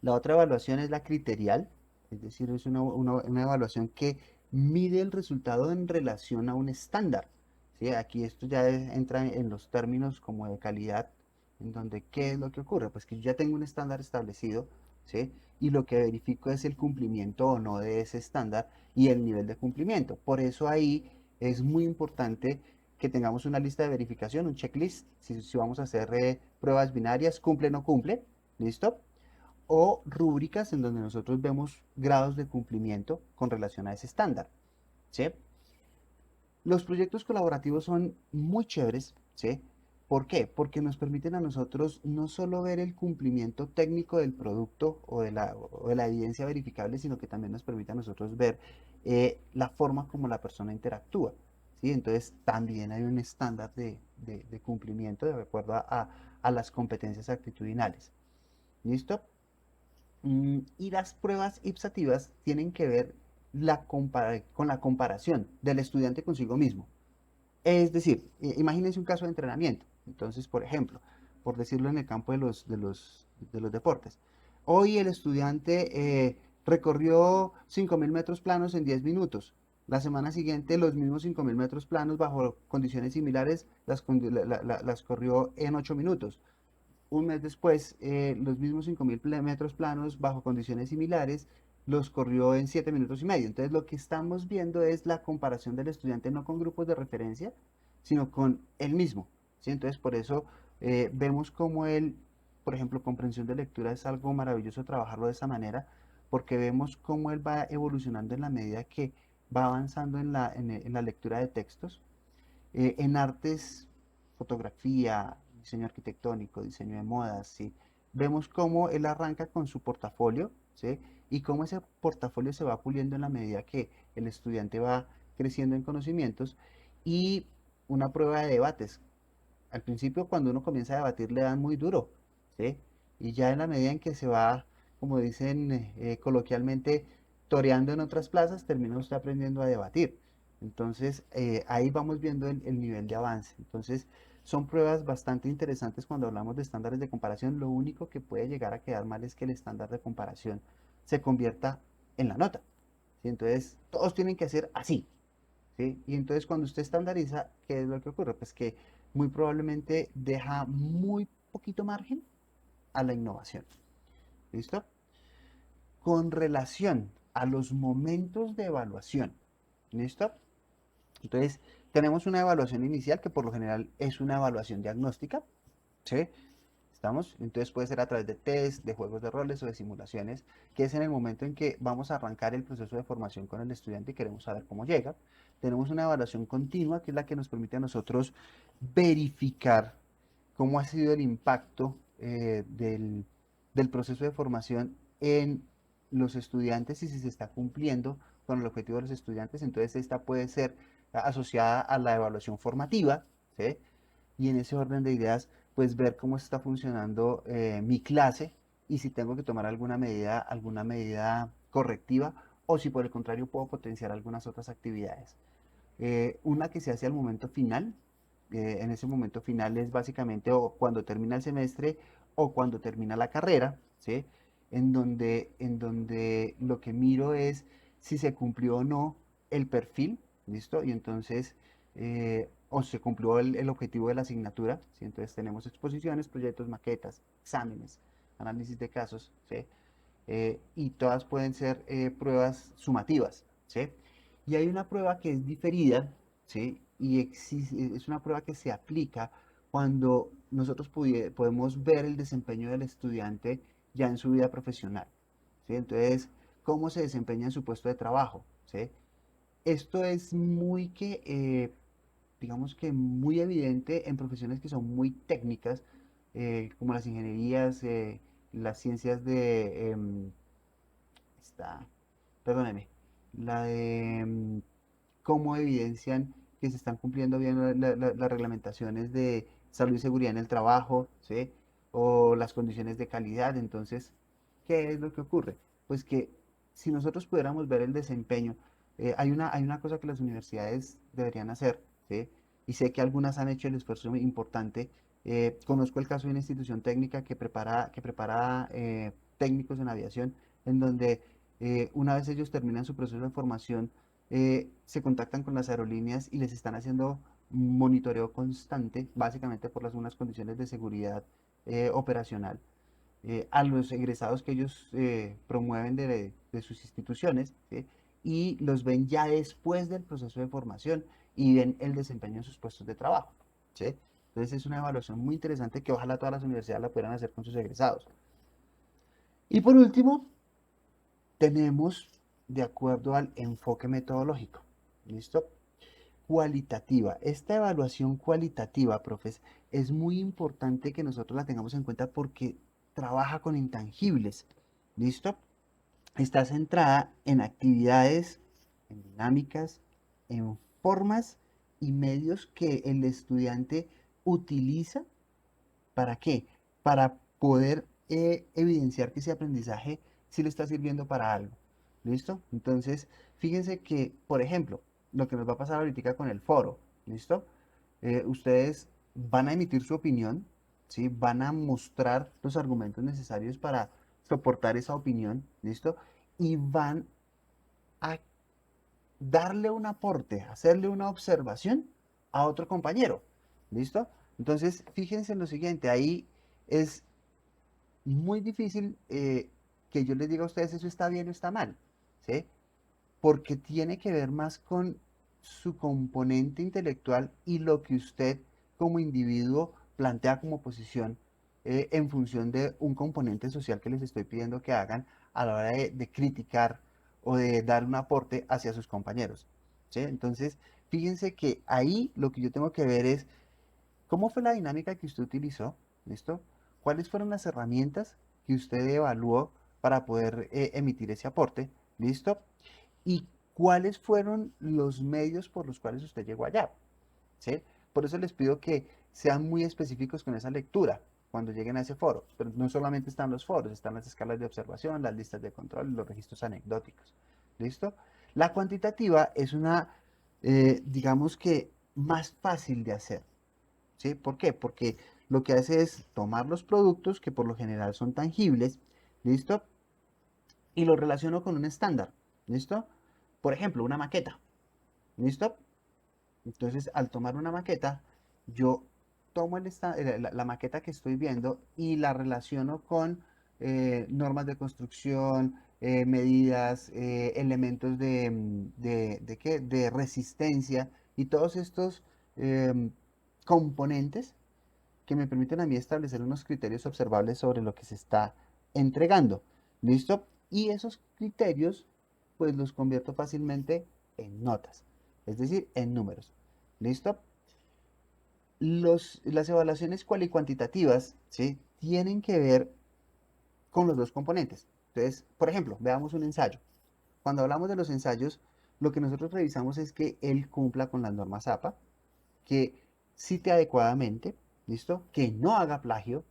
La otra evaluación es la criterial, es decir, es una evaluación que mide el resultado en relación a un estándar, ¿sí? Aquí esto ya entra en los términos como de calidad, en donde ¿qué es lo que ocurre? Pues que yo ya tengo un estándar establecido, ¿sí? Y lo que verifico es el cumplimiento o no de ese estándar y el nivel de cumplimiento. Por eso ahí es muy importante que tengamos una lista de verificación, un checklist, si vamos a hacer pruebas binarias, cumple o no cumple, ¿listo? O rúbricas en donde nosotros vemos grados de cumplimiento con relación a ese estándar, ¿sí? Los proyectos colaborativos son muy chéveres, ¿sí? ¿Por qué? Porque nos permiten a nosotros no solo ver el cumplimiento técnico del producto o de la evidencia verificable, sino que también nos permite a nosotros ver la forma como la persona interactúa, ¿sí? Entonces también hay un estándar de cumplimiento de acuerdo a las competencias actitudinales. ¿Listo? Y las pruebas ipsativas tienen que ver con la comparación del estudiante consigo mismo. Es decir, imagínense un caso de entrenamiento. Entonces, por ejemplo, por decirlo en el campo de los deportes. Hoy el estudiante recorrió 5.000 metros planos en 10 minutos. La semana siguiente los mismos 5.000 metros planos bajo condiciones similares las corrió en 8 minutos. Un mes después, los mismos 5.000 metros planos bajo condiciones similares los corrió en 7 minutos y medio. Entonces, lo que estamos viendo es la comparación del estudiante no con grupos de referencia, sino con él mismo, ¿sí? Entonces, por eso vemos como él, por ejemplo, comprensión de lectura es algo maravilloso trabajarlo de esa manera, porque vemos cómo él va evolucionando en la medida que va avanzando en la lectura de textos. En artes, fotografía, diseño arquitectónico, diseño de modas, ¿sí? Vemos cómo él arranca con su portafolio, ¿sí? Y cómo ese portafolio se va puliendo en la medida que el estudiante va creciendo en conocimientos. Y una prueba de debates. Al principio, cuando uno comienza a debatir, le dan muy duro, ¿sí? Y ya en la medida en que se va, como dicen coloquialmente, toreando en otras plazas, termina usted aprendiendo a debatir. Entonces, ahí vamos viendo el nivel de avance. Entonces, son pruebas bastante interesantes cuando hablamos de estándares de comparación. Lo único que puede llegar a quedar mal es que el estándar de comparación se convierta en la nota, ¿sí? Entonces, todos tienen que ser así, ¿sí? Y entonces cuando usted estandariza, ¿qué es lo que ocurre? Pues que muy probablemente deja muy poquito margen a la innovación. ¿Listo? Con relación a los momentos de evaluación, ¿listo? Entonces, tenemos una evaluación inicial que por lo general es una evaluación diagnóstica, ¿sí? ¿Estamos? Entonces puede ser a través de test, de juegos de roles o de simulaciones, que es en el momento en que vamos a arrancar el proceso de formación con el estudiante y queremos saber cómo llega. Tenemos una evaluación continua, que es la que nos permite a nosotros verificar cómo ha sido el impacto del proceso de formación en los estudiantes y si se está cumpliendo con el objetivo de los estudiantes. Entonces esta puede ser asociada a la evaluación formativa, ¿sí? Y en ese orden de ideas, pues ver cómo está funcionando mi clase y si tengo que tomar alguna medida correctiva o si por el contrario puedo potenciar algunas otras actividades. Una que se hace al momento final, en ese momento final es básicamente o cuando termina el semestre o cuando termina la carrera, ¿sí? En donde lo que miro es si se cumplió o no el perfil, ¿listo? Y entonces, o se cumplió el objetivo de la asignatura, ¿sí? Entonces tenemos exposiciones, proyectos, maquetas, exámenes, análisis de casos, ¿sí? Y todas pueden ser pruebas sumativas, ¿sí? Y hay una prueba que es diferida, ¿sí? Y es una prueba que se aplica cuando nosotros podemos ver el desempeño del estudiante ya en su vida profesional, ¿sí? Entonces, cómo se desempeña en su puesto de trabajo, ¿sí? Esto es digamos que muy evidente en profesiones que son muy técnicas, como las ingenierías, las ciencias esta, perdóneme, la de cómo evidencian que se están cumpliendo bien las reglamentaciones de salud y seguridad en el trabajo, ¿sí? O las condiciones de calidad. Entonces, ¿qué es lo que ocurre? Pues que si nosotros pudiéramos ver el desempeño, hay una cosa que las universidades deberían hacer, ¿sí? Y sé que algunas han hecho el esfuerzo importante. Conozco el caso de una institución técnica que prepara técnicos en aviación, en donde una vez ellos terminan su proceso de formación, se contactan con las aerolíneas y les están haciendo monitoreo constante, básicamente por las unas condiciones de seguridad operacional, a los egresados que ellos promueven de sus instituciones, ¿sí? Y los ven ya después del proceso de formación y ven el desempeño en sus puestos de trabajo, ¿sí? Entonces es una evaluación muy interesante que ojalá todas las universidades la pudieran hacer con sus egresados. Y por último, tenemos de acuerdo al enfoque metodológico. ¿Listo? Cualitativa. Esta evaluación cualitativa, profes, es muy importante que nosotros la tengamos en cuenta porque trabaja con intangibles. ¿Listo? Está centrada en actividades, en dinámicas, en formas y medios que el estudiante utiliza. ¿Para qué? Para poder evidenciar que ese aprendizaje sí le está sirviendo para algo. ¿Listo? Entonces, fíjense que, por ejemplo, lo que nos va a pasar ahorita con el foro, ¿listo? Ustedes van a emitir su opinión, ¿sí? Van a mostrar los argumentos necesarios para soportar esa opinión, ¿listo? Y van a darle un aporte, hacerle una observación a otro compañero, ¿listo? Entonces, fíjense en lo siguiente, ahí es muy difícil que yo les diga a ustedes eso está bien o está mal, ¿sí? Porque tiene que ver más con su componente intelectual y lo que usted como individuo plantea como posición en función de un componente social que les estoy pidiendo que hagan a la hora de criticar o de dar un aporte hacia sus compañeros, ¿sí? Entonces, fíjense que ahí lo que yo tengo que ver es cómo fue la dinámica que usted utilizó, ¿listo? ¿Cuáles fueron las herramientas que usted evaluó para poder emitir ese aporte? ¿Listo? ¿Y cuáles fueron los medios por los cuales usted llegó allá? ¿Sí? Por eso les pido que sean muy específicos con esa lectura cuando lleguen a ese foro. Pero no solamente están los foros, están las escalas de observación, las listas de control, los registros anecdóticos. ¿Listo? La cuantitativa es una, digamos que, más fácil de hacer. ¿Sí? ¿Por qué? Porque lo que hace es tomar los productos, que por lo general son tangibles, ¿listo? Y lo relaciono con un estándar, ¿listo? Por ejemplo, una maqueta, ¿listo? Entonces, al tomar una maqueta, yo tomo la maqueta que estoy viendo y la relaciono con normas de construcción, medidas, elementos de resistencia y todos estos componentes que me permiten a mí establecer unos criterios observables sobre lo que se está entregando. ¿Listo? Y esos criterios, pues los convierto fácilmente en notas, es decir, en números. ¿Listo? Las evaluaciones cuantitativas, ¿sí?, tienen que ver con los dos componentes. Entonces, por ejemplo, veamos un ensayo. Cuando hablamos de los ensayos, lo que nosotros revisamos es que él cumpla con las normas APA, que cite adecuadamente, ¿listo? Que no haga plagio,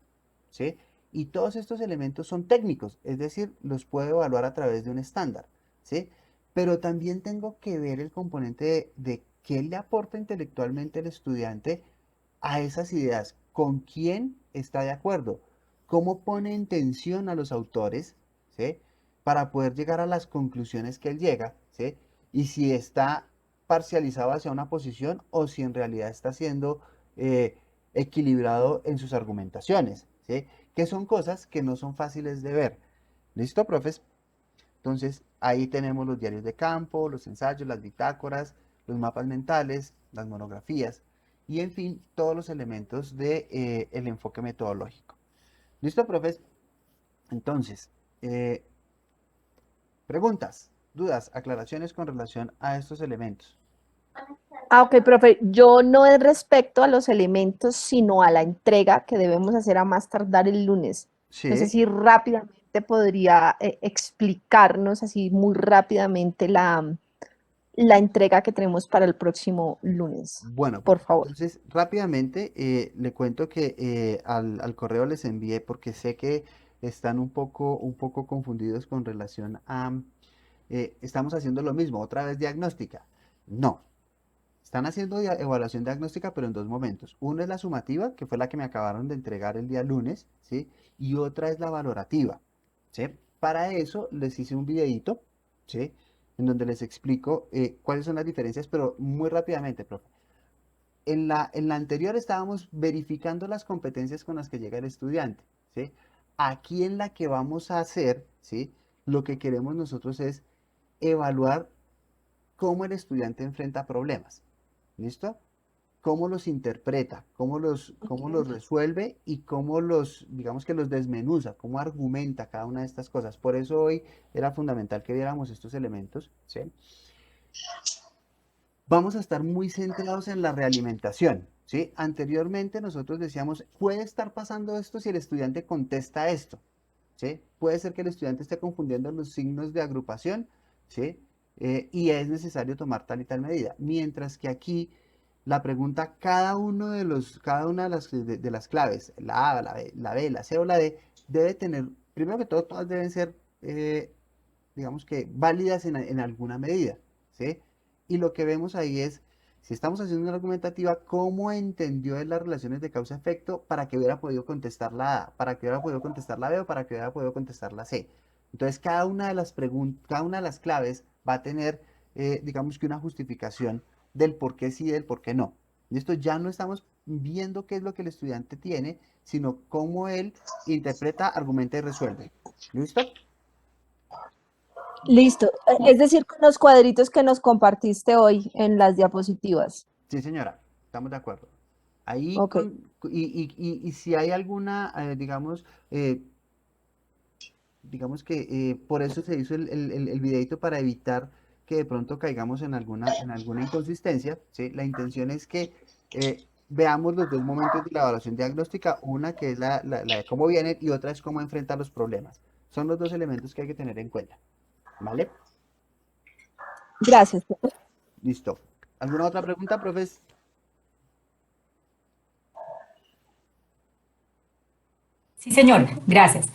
¿sí? Y todos estos elementos son técnicos, es decir, los puedo evaluar a través de un estándar, ¿sí? Pero también tengo que ver el componente de qué le aporta intelectualmente el estudiante a esas ideas, con quién está de acuerdo, cómo pone en tensión a los autores, ¿sí?, para poder llegar a las conclusiones que él llega, ¿sí?, y si está parcializado hacia una posición o si en realidad está siendo equilibrado en sus argumentaciones, ¿sí?, que son cosas que no son fáciles de ver. ¿Listo, profes? Entonces, ahí tenemos los diarios de campo, los ensayos, las bitácoras, los mapas mentales, las monografías y, en fin, todos los elementos de, el enfoque metodológico. ¿Listo, profes? Entonces, preguntas, dudas, aclaraciones con relación a estos elementos. Ok, profe, yo no es respecto a los elementos, sino a la entrega que debemos hacer a más tardar el lunes. No sé Sí. si rápidamente podría explicarnos así muy rápidamente la entrega que tenemos para el próximo lunes, Bueno, por favor. entonces rápidamente le cuento que al correo les envié porque sé que están un poco confundidos con relación a, estamos haciendo lo mismo, otra vez diagnóstica. No, están haciendo evaluación diagnóstica, pero en dos momentos. Uno es la sumativa, que fue la que me acabaron de entregar el día lunes, ¿sí? Y otra es la valorativa, ¿sí? Para eso les hice un videíto, ¿sí?, en donde les explico cuáles son las diferencias, pero muy rápidamente, profe. En la anterior estábamos verificando las competencias con las que llega el estudiante, ¿sí? Aquí en la que vamos a hacer, ¿sí?, lo que queremos nosotros es evaluar cómo el estudiante enfrenta problemas. ¿Listo? Cómo los interpreta, cómo los resuelve y cómo digamos que los desmenuza, cómo argumenta cada una de estas cosas. Por eso hoy era fundamental que viéramos estos elementos, ¿sí? Vamos a estar muy centrados en la realimentación, ¿sí? Anteriormente nosotros decíamos, puede estar pasando esto si el estudiante contesta esto, ¿sí? Puede ser que el estudiante esté confundiendo los signos de agrupación, ¿sí? Y es necesario tomar tal y tal medida. Mientras que aquí la pregunta, cada una de las claves, la A, la B, la B, la C o la D, debe tener, primero que todo, todas deben ser, digamos que, válidas en alguna medida, ¿sí? Y lo que vemos ahí es, si estamos haciendo una argumentativa, cómo entendió él las relaciones de causa-efecto para que hubiera podido contestar la A, para que hubiera podido contestar la B o para que hubiera podido contestar la C. Entonces, cada una de las claves va a tener, digamos que una justificación del por qué sí y del por qué no. Y esto ya no estamos viendo qué es lo que el estudiante tiene, sino cómo él interpreta, argumenta y resuelve. ¿Listo? Listo. Es decir, con los cuadritos que nos compartiste hoy en las diapositivas. Sí, señora, estamos de acuerdo. Ahí, Ok. y si hay alguna, digamos que por eso se hizo el videito para evitar que de pronto caigamos en alguna inconsistencia, ¿sí? La intención es que veamos los dos momentos de la evaluación diagnóstica, una que es la de cómo vienen y otra es cómo enfrentar los problemas. Son los dos elementos que hay que tener en cuenta, ¿vale? Gracias. Listo. ¿Alguna otra pregunta, profes? Sí, señor, gracias.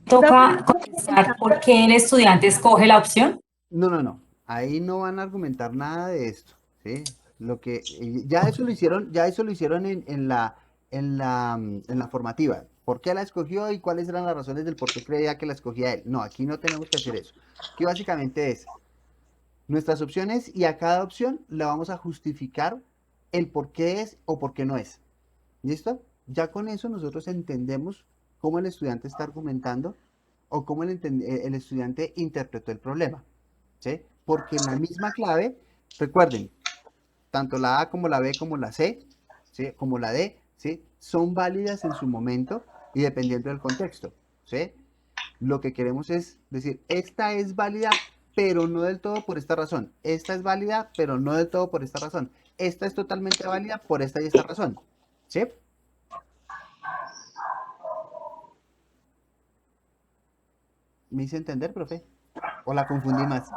¿Toca contestar por qué el estudiante escoge la opción? No. Ahí no van a argumentar nada de esto, ¿sí? Lo que ya eso lo hicieron en la formativa. ¿Por qué la escogió y cuáles eran las razones del por qué creía que la escogía él? No, aquí no tenemos que hacer eso. Aquí básicamente es nuestras opciones y a cada opción le vamos a justificar el por qué es o por qué no es. ¿Listo? Ya con eso nosotros entendemos cómo el estudiante está argumentando o cómo el estudiante interpretó el problema. ¿Sí? Porque en la misma clave, recuerden, tanto la A como la B como la C, ¿sí? Como la D, ¿sí? Son válidas en su momento y dependiendo del contexto. ¿Sí? Lo que queremos es decir, esta es válida, pero no del todo por esta razón. Esta es válida, pero no del todo por esta razón. Esta es totalmente válida por esta y esta razón. ¿Sí? ¿Me hice entender, profe? ¿O la confundí más?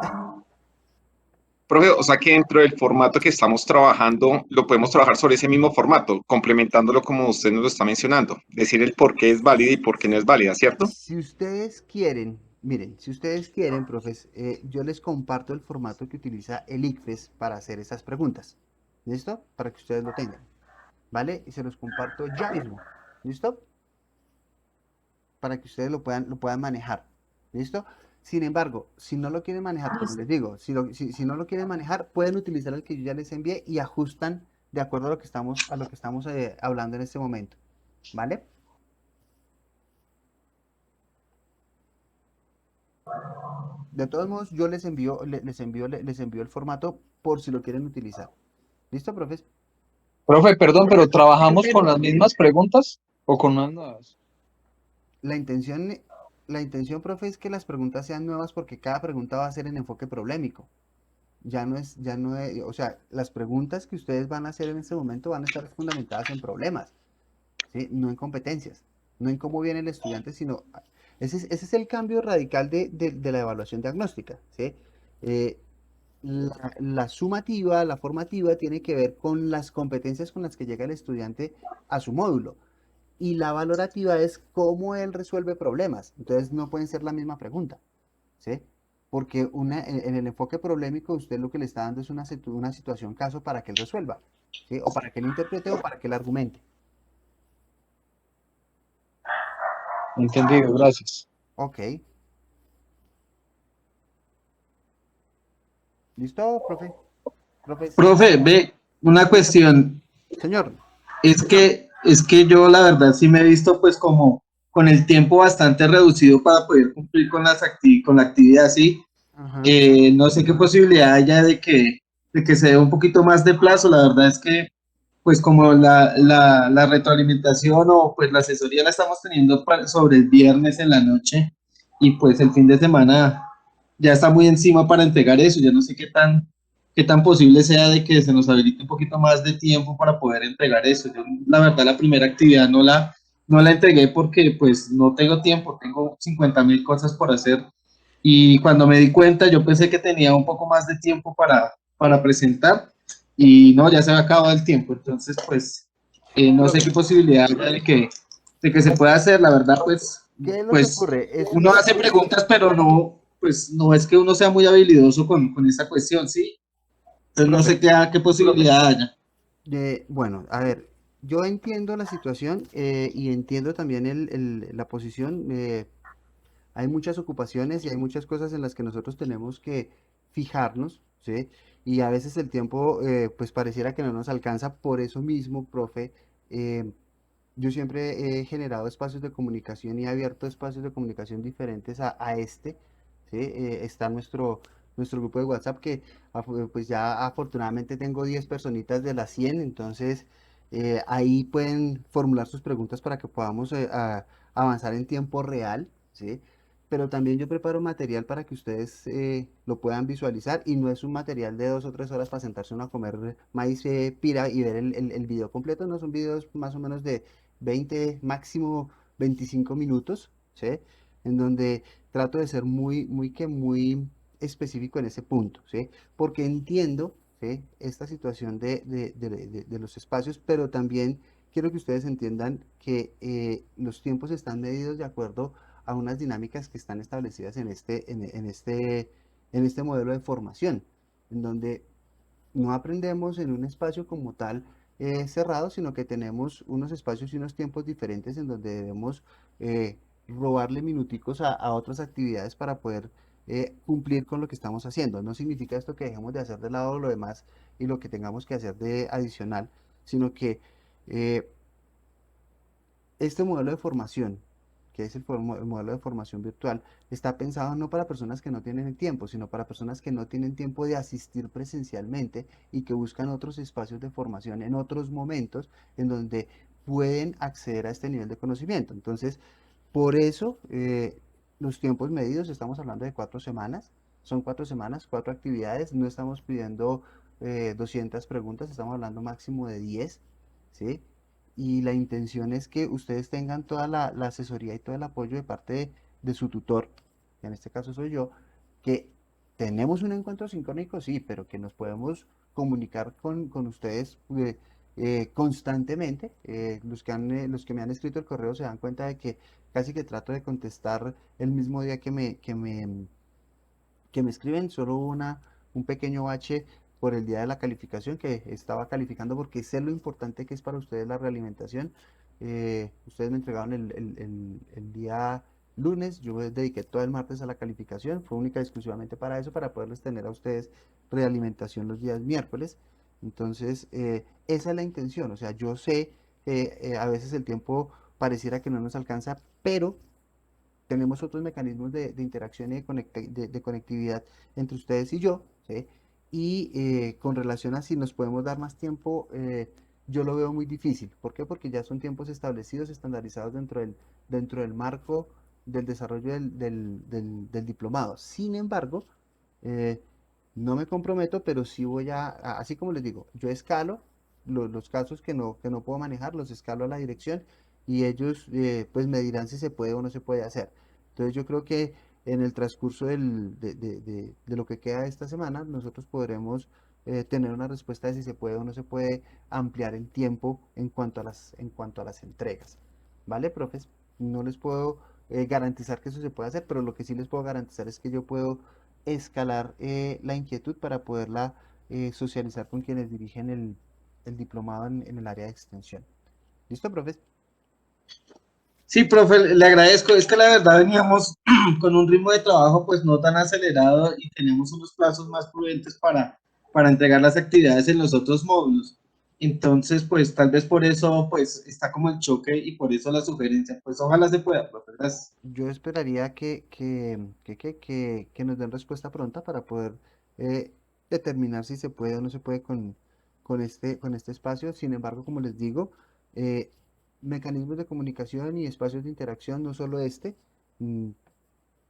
Profe, o sea que dentro del formato que estamos trabajando, lo podemos trabajar sobre ese mismo formato, complementándolo como usted nos lo está mencionando. Decir el por qué es válida y por qué no es válida, ¿cierto? Si ustedes quieren, miren, si ustedes quieren, profes, yo les comparto el formato que utiliza el ICFES para hacer esas preguntas. ¿Listo? Para que ustedes lo tengan. ¿Vale? Y se los comparto ya mismo. ¿Listo? Para que ustedes lo puedan manejar. ¿Listo? Sin embargo, si no lo quieren manejar, como les digo, si no lo quieren manejar, pueden utilizar el que yo ya les envié y ajustan de acuerdo a lo que estamos hablando en este momento. ¿Vale? De todos modos, yo les envío el formato por si lo quieren utilizar. ¿Listo, profes? Profe, perdón, pero ¿trabajamos con las mismas preguntas o con unas nuevas? La intención, profe, es que las preguntas sean nuevas porque cada pregunta va a ser en enfoque problemático. O sea, las preguntas que ustedes van a hacer en este momento van a estar fundamentadas en problemas, ¿sí? No en competencias, no en cómo viene el estudiante, sino ese es el cambio radical de la evaluación diagnóstica, ¿sí? La sumativa, la formativa, tiene que ver con las competencias con las que llega el estudiante a su módulo. Y la valorativa es cómo él resuelve problemas. Entonces no pueden ser la misma pregunta, ¿sí? Porque en el enfoque problemático usted lo que le está dando es una situación caso para que él resuelva, ¿sí? O para que él interprete o para que él argumente. Entendido, gracias. Ok. ¿Listo, profe? Profe, ve, una cuestión. Señor. Es que yo la verdad sí me he visto pues como con el tiempo bastante reducido para poder cumplir con con la actividad, ¿sí? No sé qué posibilidad haya de que se dé un poquito más de plazo. La verdad es que pues como la retroalimentación o pues la asesoría la estamos teniendo sobre el viernes en la noche y pues el fin de semana ya está muy encima para entregar eso. Ya no sé qué tan posible sea de que se nos habilite un poquito más de tiempo para poder entregar eso. Yo, la verdad, la primera actividad no la entregué porque pues no tengo tiempo, tengo 50.000 cosas por hacer. Y cuando me di cuenta, yo pensé que tenía un poco más de tiempo para presentar y no, ya se me ha acabado el tiempo. Entonces, pues, no sé qué posibilidad hay de que se pueda hacer. La verdad, pues, ¿Qué es lo que ocurre? uno hace preguntas, pero no, pues, no es que uno sea muy habilidoso con esa cuestión, ¿sí? Entonces, no sé qué posibilidad haya. Bueno, a ver, yo entiendo la situación y entiendo también la posición. Hay muchas ocupaciones y hay muchas cosas en las que nosotros tenemos que fijarnos, ¿sí? Y a veces el tiempo, pues pareciera que no nos alcanza. Por eso mismo, profe, yo siempre he generado espacios de comunicación y he abierto espacios de comunicación diferentes a este, ¿sí? Está nuestro grupo de WhatsApp que pues ya afortunadamente tengo 10 personitas de las 100, entonces ahí pueden formular sus preguntas para que podamos avanzar en tiempo real, ¿sí? Pero también yo preparo material para que ustedes lo puedan visualizar y no es un material de 2 o 3 horas para sentarse uno a comer maíz pira y ver el video completo, no son videos más o menos de 20, máximo 25 minutos, ¿sí? En donde trato de ser muy específico en ese punto, ¿sí? Porque entiendo, ¿sí? Esta situación de los espacios, pero también quiero que ustedes entiendan que los tiempos están medidos de acuerdo a unas dinámicas que están establecidas en este modelo de formación, en donde no aprendemos en un espacio como tal cerrado, sino que tenemos unos espacios y unos tiempos diferentes en donde debemos robarle minuticos a otras actividades para poder cumplir con lo que estamos haciendo. No significa esto que dejemos de hacer de lado lo demás y lo que tengamos que hacer de adicional, sino que este modelo de formación, que es el modelo de formación virtual, está pensado no para personas que no tienen el tiempo, sino para personas que no tienen tiempo de asistir presencialmente y que buscan otros espacios de formación en otros momentos en donde pueden acceder a este nivel de conocimiento. Entonces, por eso, los tiempos medidos, estamos hablando de 4 semanas, son 4 semanas, 4 actividades, no estamos pidiendo 200 preguntas, estamos hablando máximo de 10, ¿sí? Y la intención es que ustedes tengan toda la asesoría y todo el apoyo de parte de su tutor, que en este caso soy yo, que tenemos un encuentro sincrónico, sí, pero que nos podemos comunicar con ustedes constantemente. Los que me han escrito el correo se dan cuenta de que casi que trato de contestar el mismo día que me escriben, solo un pequeño bache por el día de la calificación que estaba calificando porque sé lo importante que es para ustedes la realimentación. Ustedes me entregaron el día lunes, yo dediqué todo el martes a la calificación, fue única y exclusivamente para eso, para poderles tener a ustedes realimentación los días miércoles. Entonces, esa es la intención, o sea, yo sé que a veces el tiempo pareciera que no nos alcanza, pero tenemos otros mecanismos de interacción y de conectividad entre ustedes y yo, ¿sí? Y con relación a si nos podemos dar más tiempo, yo lo veo muy difícil. ¿Por qué? Porque ya son tiempos establecidos, estandarizados dentro del marco del desarrollo del diplomado. Sin embargo, eh, no me comprometo, pero sí voy así como les digo, yo escalo los casos que no puedo manejar, los escalo a la dirección y ellos pues me dirán si se puede o no se puede hacer. Entonces yo creo que en el transcurso de lo que queda de esta semana, nosotros podremos tener una respuesta de si se puede o no se puede ampliar el tiempo en cuanto a las entregas. ¿Vale, profes? No les puedo garantizar que eso se puede hacer, pero lo que sí les puedo garantizar es que yo puedo escalar la inquietud para poderla socializar con quienes dirigen el diplomado en el área de extensión. ¿Listo, profes? Sí, profe, le agradezco. Es que la verdad veníamos con un ritmo de trabajo pues no tan acelerado y teníamos unos plazos más prudentes para entregar las actividades en los otros módulos. Entonces, pues tal vez por eso pues está como el choque y por eso la sugerencia. Pues ojalá se pueda, profe. Gracias. Yo esperaría que nos den respuesta pronta para poder eh, determinar si se puede o no se puede con este espacio. Sin embargo, como les digo, eh, mecanismos de comunicación y espacios de interacción, no solo mm,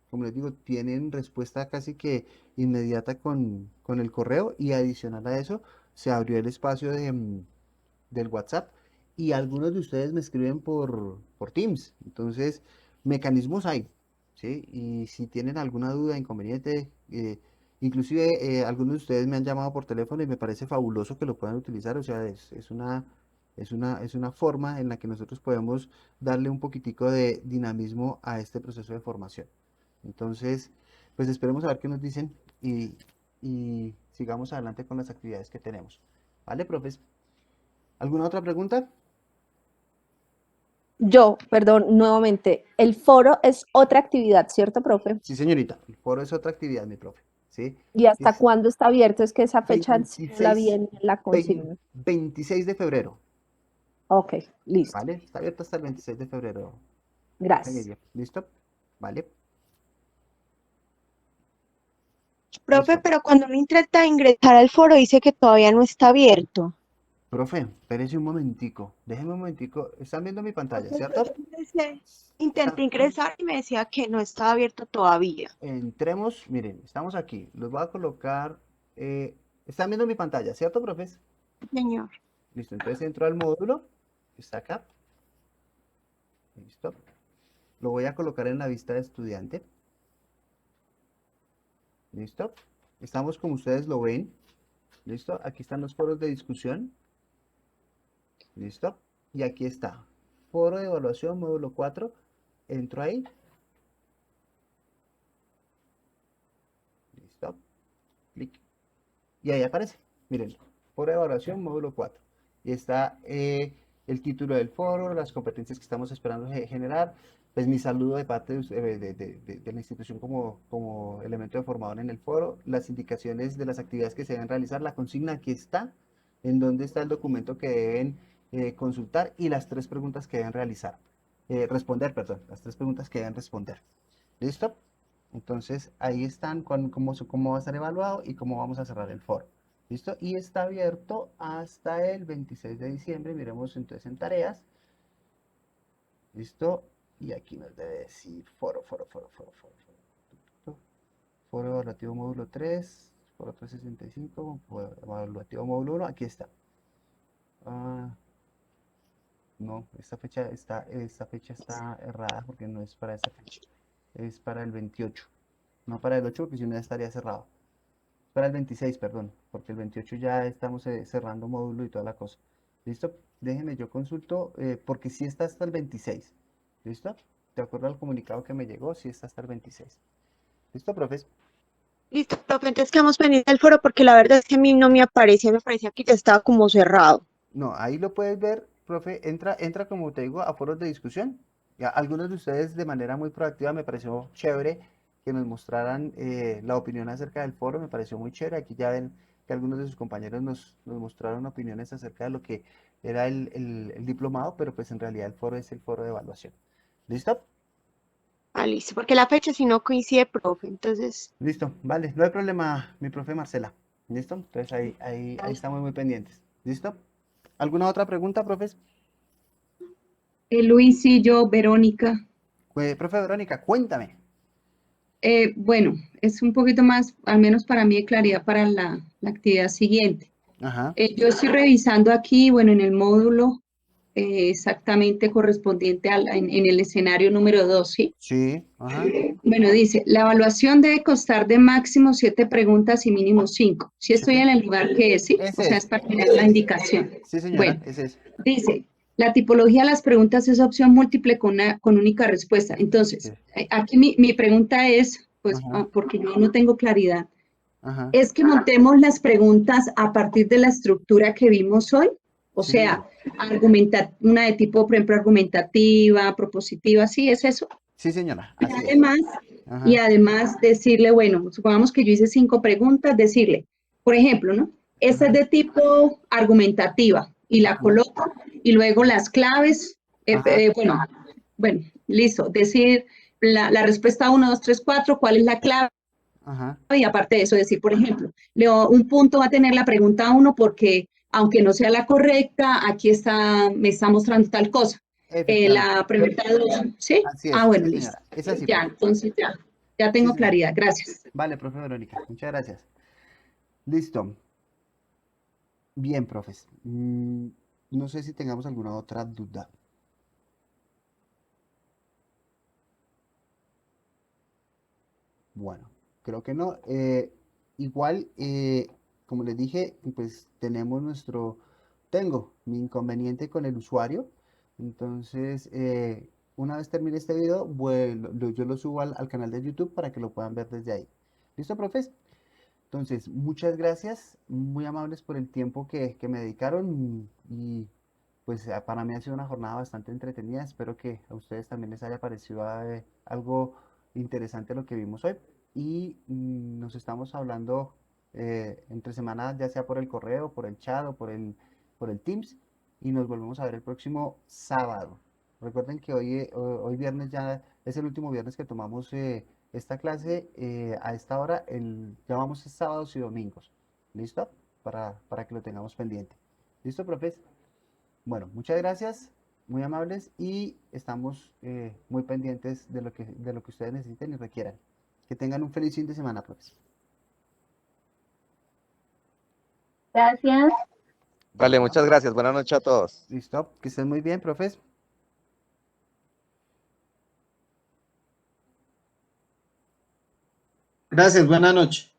como les digo, tienen respuesta casi que inmediata con el correo y adicional a eso, se abrió el espacio del WhatsApp y algunos de ustedes me escriben por Teams. Entonces, mecanismos hay, ¿sí? Y si tienen alguna duda, inconveniente, inclusive algunos de ustedes me han llamado por teléfono y me parece fabuloso que lo puedan utilizar. O sea, es una forma en la que nosotros podemos darle un poquitico de dinamismo a este proceso de formación. Entonces, pues esperemos a ver qué nos dicen y sigamos adelante con las actividades que tenemos. ¿Vale, profes? ¿Alguna otra pregunta? Perdón, nuevamente, el foro es otra actividad, ¿cierto, profe? Sí, señorita. El foro es otra actividad, mi profe. ¿Sí? ¿Y hasta Es cuándo está abierto? Es que esa fecha sí no la vi 26, en la consigna. 26 de febrero. Ok, listo. ¿Vale? Está abierto hasta el 26 de febrero. Gracias. ¿Listo? ¿Vale? Profe, Listo. pero cuando uno intenta ingresar al foro dice que todavía no está abierto. Profe, espérese un momentico. Déjeme un momentico. Están viendo mi pantalla, ¿cierto? Intenté ingresar y me decía que no estaba abierto todavía. Entremos, miren, estamos aquí. Los voy a colocar. Están viendo mi pantalla, ¿cierto, profes? Señor. Listo, entonces entro al módulo. Está acá. Listo. Lo voy a colocar en la vista de estudiante. ¿Listo? Estamos como ustedes lo ven. ¿Listo? Aquí están los foros de discusión. ¿Listo? Y aquí está. Foro de evaluación, módulo 4. Entro ahí. ¿Listo? Clic. Y ahí aparece. Miren, foro de evaluación, módulo 4. Y está el título del foro, las competencias que estamos esperando generar, pues mi saludo de parte de la institución como elemento de formador en el foro, las indicaciones de las actividades que se deben realizar, la consigna aquí está, en dónde está el documento que deben consultar y las tres preguntas que deben realizar, responder, perdón, las tres preguntas que deben responder. ¿Listo? Entonces ahí están cómo va a ser evaluado y cómo vamos a cerrar el foro. ¿Listo? Y está abierto hasta el 26 de diciembre. Miremos entonces en tareas. ¿Listo? Y aquí nos debe decir foro evaluativo módulo 3, foro 365, foro evaluativo módulo 1. Aquí está. No, esta fecha está errada porque no es para esa fecha. Es para el 28. No para el 8 porque si no ya estaría cerrado. Es para el 26, perdón, porque el 28 ya estamos cerrando módulo y toda la cosa. ¿Listo? Déjenme yo consulto, porque sí está hasta el 26. ¿Listo? De acuerdo al comunicado que me llegó, sí está hasta el 26. ¿Listo, profes? Listo, profe, entonces quedamos pendientes del foro porque la verdad es que a mí no me aparecía que ya estaba como cerrado. No, ahí lo puedes ver, profe. Entra como te digo, a foros de discusión. Ya, algunos de ustedes de manera muy proactiva me pareció chévere que nos mostraran la opinión acerca del foro, me pareció muy chévere. Aquí ya ven que algunos de sus compañeros nos mostraron opiniones acerca de lo que era el diplomado, pero pues en realidad el foro es el foro de evaluación. ¿Listo? Ah, listo, porque la fecha si no coincide, profe, entonces... Listo, vale, no hay problema, mi profe Marcela. ¿Listo? Entonces ahí estamos muy pendientes. ¿Listo? ¿Alguna otra pregunta, profes? Luis y yo, Verónica. Profe Verónica, cuéntame. Bueno, es un poquito más, al menos para mí, de claridad para la actividad siguiente. Ajá. Yo estoy revisando aquí, bueno, en el módulo exactamente correspondiente en el escenario número 2, ¿sí? Sí, ajá. Bueno, dice, la evaluación debe constar de máximo 7 preguntas y mínimo 5. Si estoy en el lugar que es, ¿sí? O sea, es para tener la indicación. Sí, señora, Bueno, ese es. dice, la tipología de las preguntas es opción múltiple con única respuesta. Entonces, aquí mi pregunta es, pues, porque yo no tengo claridad, Ajá. es que montemos las preguntas a partir de la estructura que vimos hoy. O Sí. sea, una de tipo, por ejemplo, argumentativa, propositiva, ¿sí es eso? Sí, señora, Y así es. además, Ajá. y además decirle, bueno, supongamos que yo hice 5 preguntas, decirle, por ejemplo, ¿no? Esta es de tipo argumentativa y la coloco y luego las claves, bueno, listo, decir la respuesta 1, 2, 3, 4, ¿cuál es la clave? Ajá. Y aparte de eso, decir, por ejemplo, un punto va a tener la pregunta 1 porque aunque no sea la correcta, aquí me está mostrando tal cosa. La pregunta 2, ¿sí? Así es, Bueno, sí, listo. señora. Es así, Ya, profe. entonces ya Sí, tengo señora. claridad. Gracias. Vale, profe Verónica, muchas gracias. Listo. Bien, profes. No sé si tengamos alguna otra duda. Bueno, creo que no. Igual, como les dije, pues tengo mi inconveniente con el usuario. Entonces, una vez termine este video, bueno, yo lo subo al canal de YouTube para que lo puedan ver desde ahí. ¿Listo, profes? Entonces, muchas gracias, muy amables por el tiempo que me dedicaron y pues para mí ha sido una jornada bastante entretenida. Espero que a ustedes también les haya parecido algo interesante lo que vimos hoy y nos estamos hablando entre semana, ya sea por el correo, por el chat o por el Teams y nos volvemos a ver el próximo sábado. Recuerden que hoy viernes ya es el último viernes que tomamos esta clase a esta hora. Ya vamos a sábados y domingos. ¿Listo? Para que lo tengamos pendiente. ¿Listo, profes? Bueno, muchas gracias, muy amables y estamos muy pendientes de lo que ustedes necesiten y requieran. Que tengan un feliz fin de semana, profes. Gracias. Vale, muchas gracias. Buenas noches a todos. Listo, que estén muy bien, profes. Gracias, buena noche.